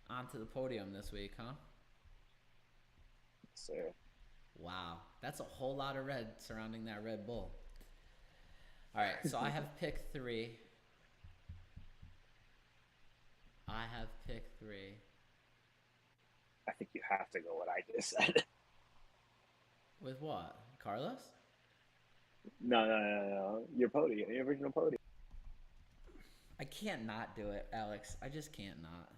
onto the podium this week, huh? Yes, sir. Wow. That's a whole lot of red surrounding that Red Bull. All right. So I have pick 3. I think you have to go what I just said. With what? Carlos? No. Your podium, your original podium. I can't not do it, Alex. I just can't not.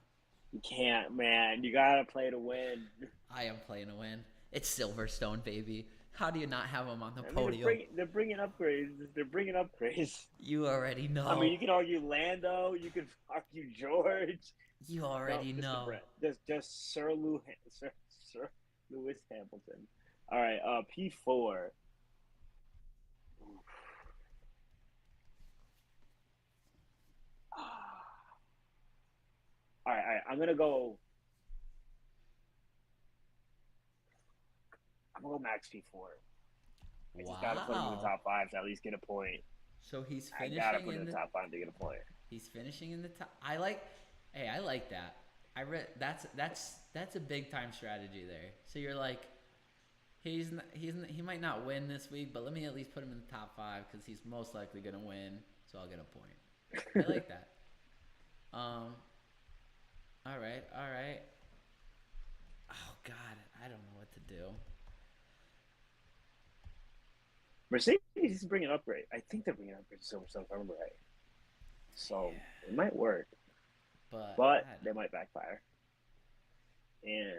You can't, man. You gotta play to win. I am playing to win. It's Silverstone, baby. How do you not have him on the I mean, podium? they're bringing upgrades. You already know. I mean, you can argue Lando. You can argue George. You already know. Just Sir Lewis Hamilton. All right, P4. All right. I'm gonna go Max P4. I just gotta put him in the top 5 to at least get a point. So he's finishing. I gotta put him in the top 5 to get a point. He's finishing in the top. I like that. That's a big time strategy there. So you're like, he might not win this week, but let me at least put him in the top 5 because he's most likely gonna win. So I'll get a point. I like that. All right. Oh God, I don't know what to do. Mercedes is bringing an upgrade. I think they're bringing an upgrade to Silverstone, if I remember right. So it might work, but they might backfire. And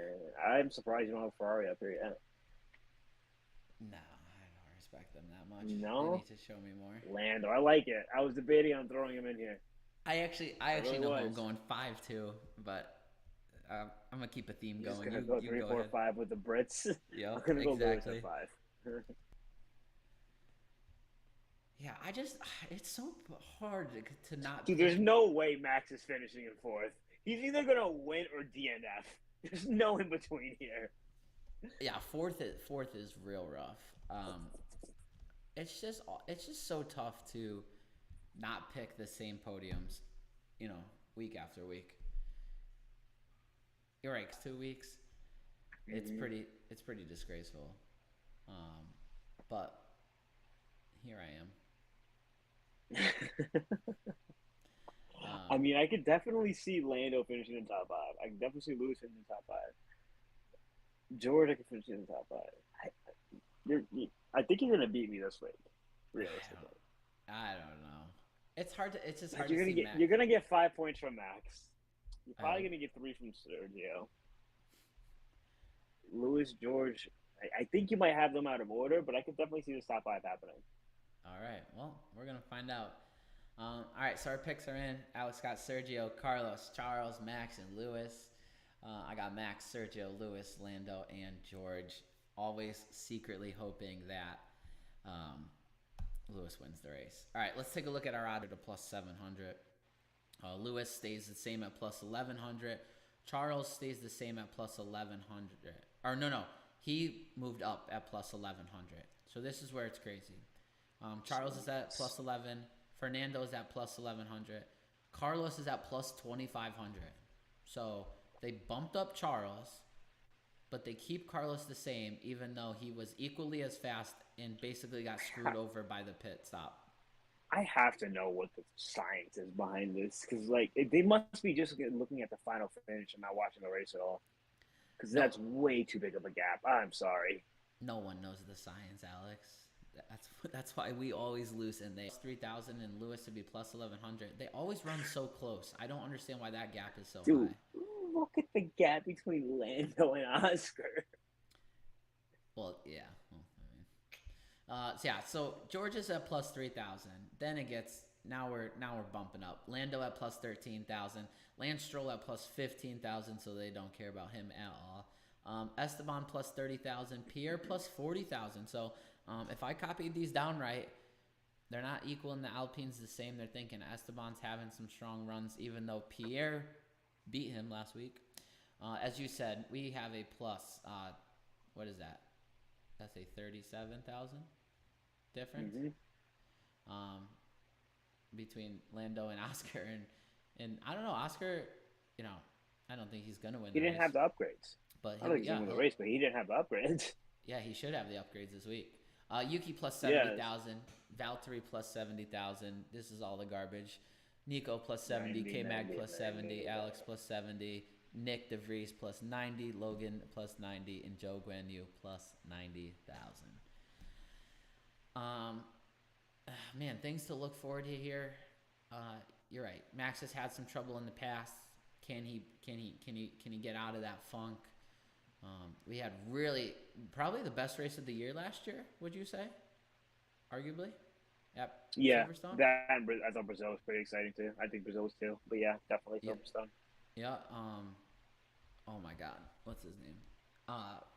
I'm surprised you don't have Ferrari up here yet. No, I don't respect them that much. No, they need to show me more. Lando, I like it. I was debating on throwing him in here. I actually know I'm going 5-2, but I'm gonna keep a theme going. Just gonna go 3, 4, 5 with the Brits. Yeah, I'm gonna go Lewis at 5. Yeah, it's so hard to not. Dude, there's no way Max is finishing in 4th. He's either gonna win or DNF. There's no in between here. Yeah, fourth is real rough. It's just so tough to not pick the same podiums, week after week. You're right, 2 weeks. Mm-hmm. It's pretty disgraceful. But here I am. I mean, I could definitely see Lando finishing in the top 5. I can definitely see Lewis finishing in the top 5. George, I can finish in the top 5. I think you're gonna beat me this week. Realistically, I don't know. It's hard to. It's just Like hard to see Max. you're gonna get 5 points from Max. You're I probably hope. gonna get 3 from Sergio. Lewis, George. I think you might have them out of order, but I could definitely see this top five happening. All right. Well, we're gonna find out. All right. So our picks are in. Alex got Sergio, Carlos, Charles, Max, and Lewis. I got Max, Sergio, Lewis, Lando, and George. Always secretly hoping that Lewis wins the race. All right. Let's take a look at our odds to plus 700. Lewis stays the same at plus 1100. Charles stays the same at plus 1100. Or no. He moved up at plus 1100. So this is where it's crazy. Charles is at plus 11. Fernando is at plus 1100. Carlos is at plus 2500. So they bumped up Charles, but they keep Carlos the same, even though he was equally as fast and basically got screwed over by the pit stop. I have to know what the science is behind this because, like, they must be just looking at the final finish and not watching the race at all. Because that's way too big of a gap. I'm sorry. No one knows the science, Alex. That's why we always lose. And they 3,000 and Lewis to be plus 1,100. They always run so close. I don't understand why that gap is so high. Look at the gap between Lando and Oscar. Well, yeah. So George is at plus 3,000. Then it gets now we're bumping up. Lando at plus 13,000. Lance Stroll at plus 15,000, so they don't care about him at all. Esteban plus 30,000. Pierre plus 40,000. So if I copied these down right, they're not equal and the Alpines the same. They're thinking Esteban's having some strong runs, even though Pierre beat him last week. As you said, we have a plus. What is that? That's a 37,000 difference between Lando and Oscar. And I don't know, Oscar, I don't think he's going to win He didn't have the upgrades. But I don't think he's going to win the race, but he didn't have the upgrades. Yeah, he should have the upgrades this week. Yuki plus 70,000. Valtteri plus 70,000. This is all the garbage. Nico plus 70. K-Mag plus 70. Alex plus 70. Nick DeVries plus 90. Logan plus 90. And Joe Guan Yu plus 90,000. Man, things to look forward to here. You're right. Max has had some trouble in the past. Can he get out of that funk? We had probably the best race of the year last year, would you say? Arguably? Yep. Yeah. Silverstone? I thought Brazil was pretty exciting too. I think Brazil was too. But yeah, definitely Silverstone. Yeah. Oh my God. What's his name?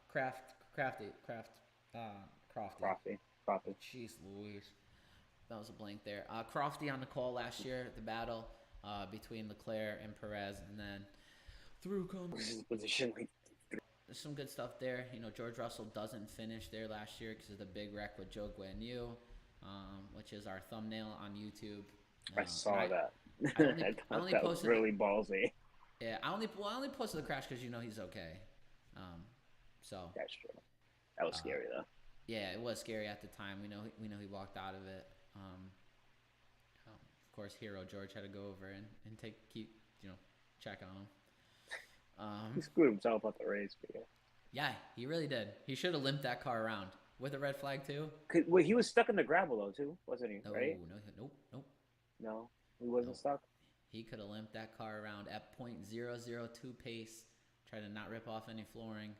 Crafty. Jeez Louise. That was a blank there. Crofty on the call last year, the battle between Leclerc and Perez, and then through comes position. There's some good stuff there. George Russell doesn't finish there last year because of the big wreck with Joe Guan Yu, which is our thumbnail on YouTube. I saw that. I only that posted was really ballsy. Yeah, I only posted the crash because he's okay. So that's true. That was scary though. Yeah, it was scary at the time. We know he walked out of it. Of course, Hero George had to go over and check on him. He screwed himself up the race. Yeah, he really did. He should have limped that car around with a red flag too. Well, he was stuck in the gravel though too, wasn't he? No, right? Nope. No, he wasn't stuck. He could have limped that car around at .002 pace, try to not rip off any flooring.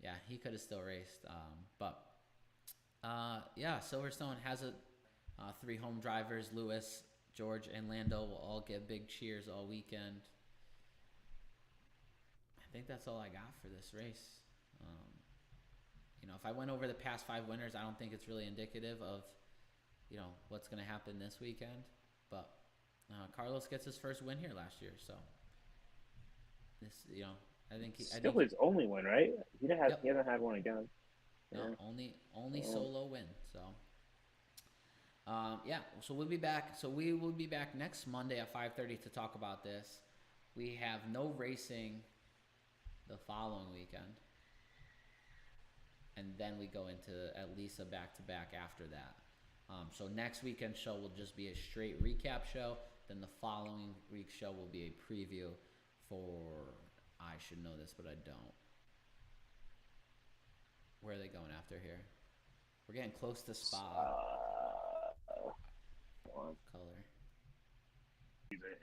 Yeah, he could have still raced. Silverstone has 3 home drivers. Lewis, George, and Lando will all get big cheers all weekend. I think that's all I got for this race. If I went over the past 5 winners, I don't think it's really indicative of, what's going to happen this weekend. But Carlos gets his first win here last year, so this, I think his only win, right? He hasn't had one again. No, only solo win. So, So we'll be back. So we will be back next Monday at 5:30 to talk about this. We have no racing the following weekend, and then we go into at least a back-to-back after that. So next weekend's show will just be a straight recap show. Then the following week's show will be a preview for. I should know this, but I don't. Where are they going after here? We're getting close to Spa. One Color.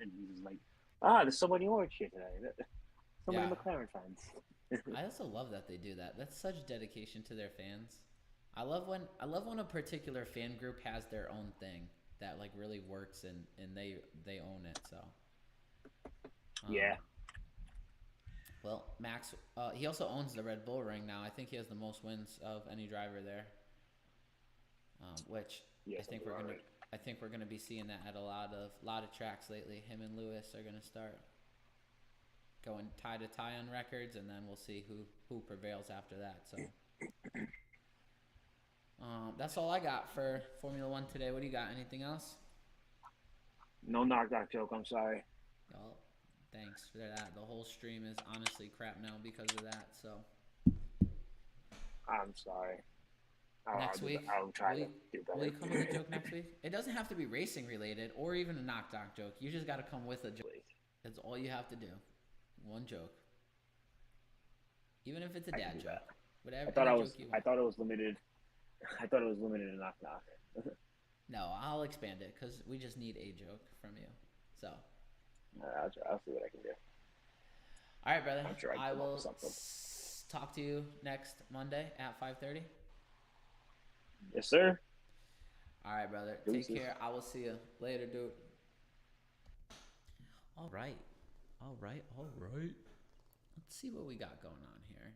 and he's just like, ah, there's so many orange here today. So many Yeah. McLaren fans. I also love that they do that. That's such dedication to their fans. I love when a particular fan group has their own thing that like really works and they own it. So Yeah. um, well, Max, he also owns the Red Bull Ring now. I think he has the most wins of any driver there. Which Yeah, I think something we're about gonna it. I think we're gonna be seeing that at a lot of tracks lately. Him and Lewis are gonna start going tie to tie on records, and then we'll see who prevails after that. So that's all I got for Formula One today. What do you got? Anything else? No knock joke. I'm sorry. Well, thanks for that. The whole stream is honestly crap now because of that. So I'm sorry. next week, I'll try will to you, do will you better. come with a joke next week? It doesn't have to be racing related or even a knock joke. You just got to come with a joke. Please. That's all you have to do. One joke, even if it's a I can dad do joke. that. Whatever, I thought any I joke was. you I want. thought it was limited. I thought it was limited to knock. No, I'll expand it because we just need a joke from you. So, I'll see what I can do. all right, brother. I'm sure I can I come up will with something. talk to you next Monday at 5:30. Yes, sir. All right, brother. Deuces. Take care. I will see you later, dude. All right. All right. All right. Let's see what we got going on here.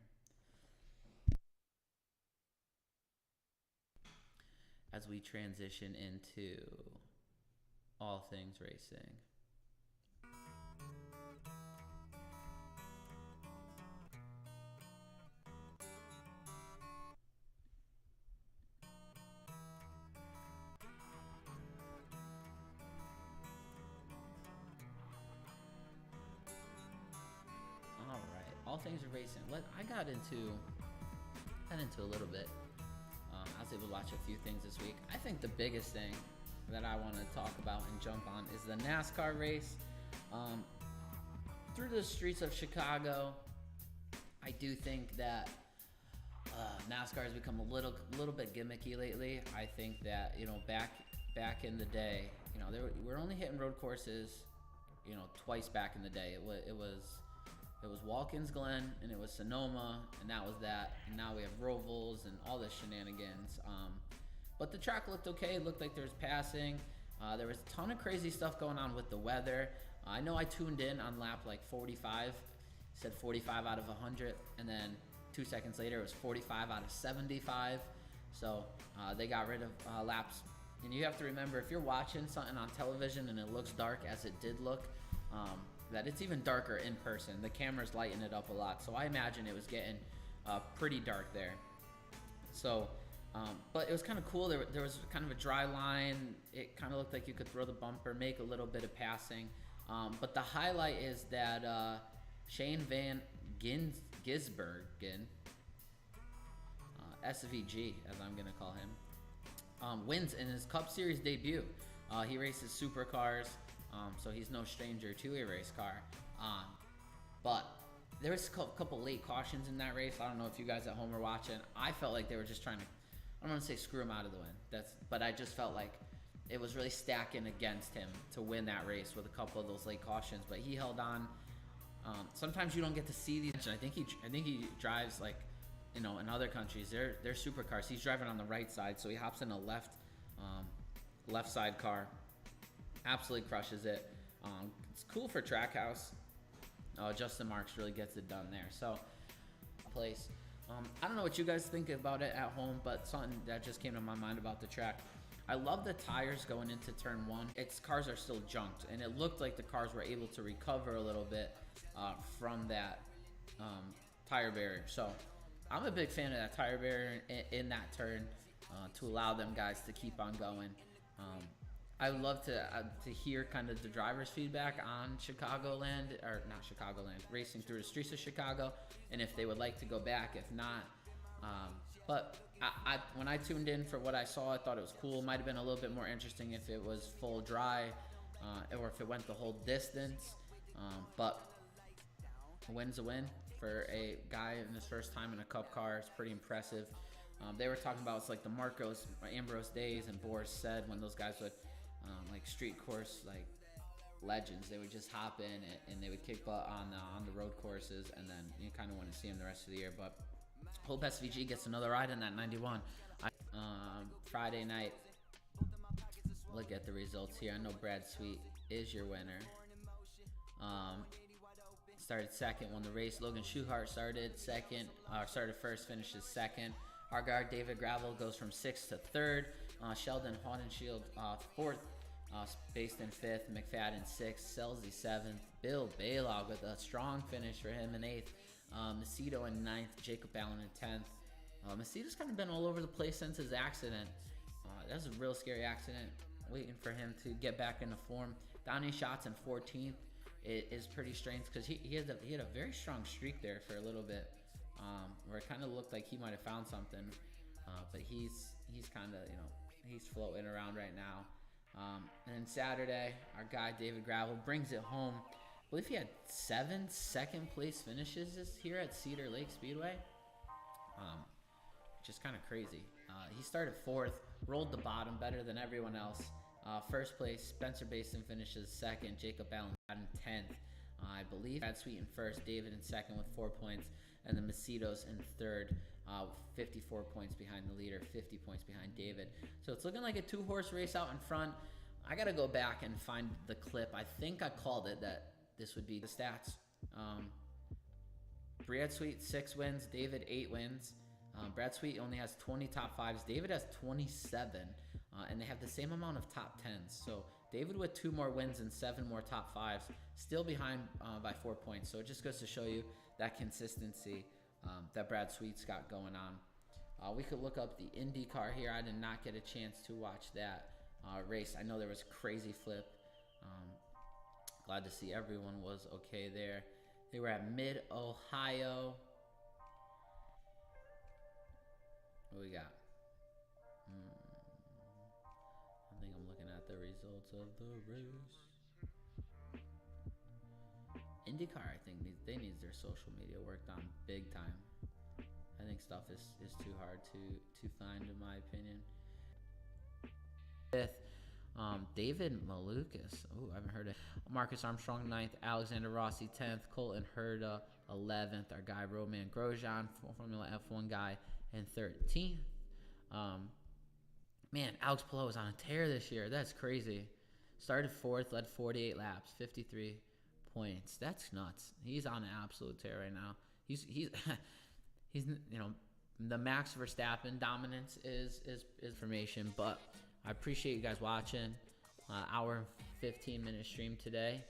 As we transition into all things racing. All right, all things racing. I got into a little bit. I was able to watch a few things this week. I think the biggest thing that I want to talk about and jump on is the NASCAR race. Through the streets of Chicago, I do think that NASCAR has become a little bit gimmicky lately. I think that back in the day, we're only hitting road courses, twice back in the day. It was Watkins Glen and it was Sonoma, and that was that. And now we have Rovals and all this shenanigans. But the track looked okay. It looked like there was passing. There was a ton of crazy stuff going on with the weather. I know I tuned in on lap like 45, said 45 out of 100, and then 2 seconds later it was 45 out of 75. So they got rid of laps. And you have to remember, if you're watching something on television and it looks dark as it did look, that it's even darker in person. The cameras lighten it up a lot. So I imagine it was getting pretty dark there. So, but it was kind of cool. There was kind of a dry line. It kind of looked like you could throw the bumper, make a little bit of passing. But the highlight is that Shane Van Gisbergen, SVG, as I'm going to call him, wins in his Cup Series debut. He races supercars, so he's no stranger to a race car. But there was a couple late cautions in that race. I don't know if you guys at home were watching. I felt like they were just trying to, I don't want to say screw him out of the win. But I just felt like it was really stacking against him to win that race with a couple of those late cautions. But he held on. Sometimes you don't get to see these. I think he drives like, in other countries they're supercars. He's driving on the right side, so he hops in a left side car. Absolutely crushes it. It's cool for Trackhouse. Justin Marks really gets it done there. So, place. I don't know what you guys think about it at home, but something that just came to my mind about the track. I love the tires going into turn one. Its cars are still junked, and it looked like the cars were able to recover a little bit from that tire barrier. So, I'm a big fan of that tire barrier in that turn to allow them guys to keep on going. I would love to hear kind of the driver's feedback on racing through the streets of Chicago, and if they would like to go back. If not, but when I tuned in for what I saw, I thought it was cool. It might have been a little bit more interesting if it was full dry, or if it went the whole distance. But a win's a win for a guy in his first time in a Cup car. It's pretty impressive. They were talking about it's like the Ambrose days, and Boris said when those guys would like street course, like legends. They would just hop in and they would kick butt on the road courses, and then you kind of want to see them the rest of the year. But hope SVG gets another ride in that 91. Friday night, look at the results here. I know Brad Sweet is your winner. Started second, won the race. Logan Schuchart started first, finishes second. Our guard David Gravel goes from 6th to 3rd. Sheldon Haudenschild fourth. Based in 5th. McFadden 6th. Selzy 7th. Bill Balog with a strong finish for him in 8th. Macedo in 9th. Jacob Allen in 10th. Macedo's kind of been all over the place since his accident. That was a real scary accident. Waiting for him to get back into form. Donnie Schatz in 14th. It is pretty strange because he had a very strong streak there for a little bit, where it kind of looked like he might have found something, but he's kind of, he's floating around right now. And then Saturday, our guy David Gravel brings it home. I believe he had 7 second place finishes here at Cedar Lake Speedway, which is kind of crazy. He started 4th, rolled the bottom better than everyone else. First place, Spencer Basin finishes 2nd, Jacob Allen in 10th. I believe Brad Sweet in 1st, David in 2nd with 4 points, and the Macedo's in 3rd, 54 points behind the leader, 50 points behind David. So it's looking like a 2-horse race out in front. I got to go back and find the clip. I think I called it that this would be the stats. Brad Sweet 6 wins, David 8 wins. Brad Sweet only has 20 top 5s. David has 27. And they have the same amount of top 10s. So David with 2 more wins and 7 more top 5s, still behind by 4 points. So it just goes to show you that consistency that Brad Sweet's got going on. We could look up the IndyCar here. I did not get a chance to watch that race. I know there was crazy flip. Glad to see everyone was okay there. They were at Mid-Ohio. What we got? I think I'm looking at the results of the race. IndyCar, I think they need their social media worked on big time. I think stuff is too hard to find, in my opinion. 5th, David Malukas. Oh, I haven't heard it. Marcus Armstrong 9th, Alexander Rossi 10th, Colton Herta 11th. Our guy Roman Grosjean, Formula F1 guy, in 13th. Man, Alex Palou is on a tear this year. That's crazy. Started 4th, led 48 laps, 53 points. That's nuts. He's on an absolute tear right now. He's the Max Verstappen dominance is information, but I appreciate you guys watching. Hour and 15-minute stream today.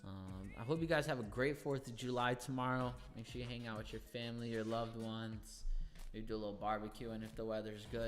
I hope you guys have a great 4th of July tomorrow. Make sure you hang out with your family, your loved ones. Maybe do a little barbecuing if the weather's good.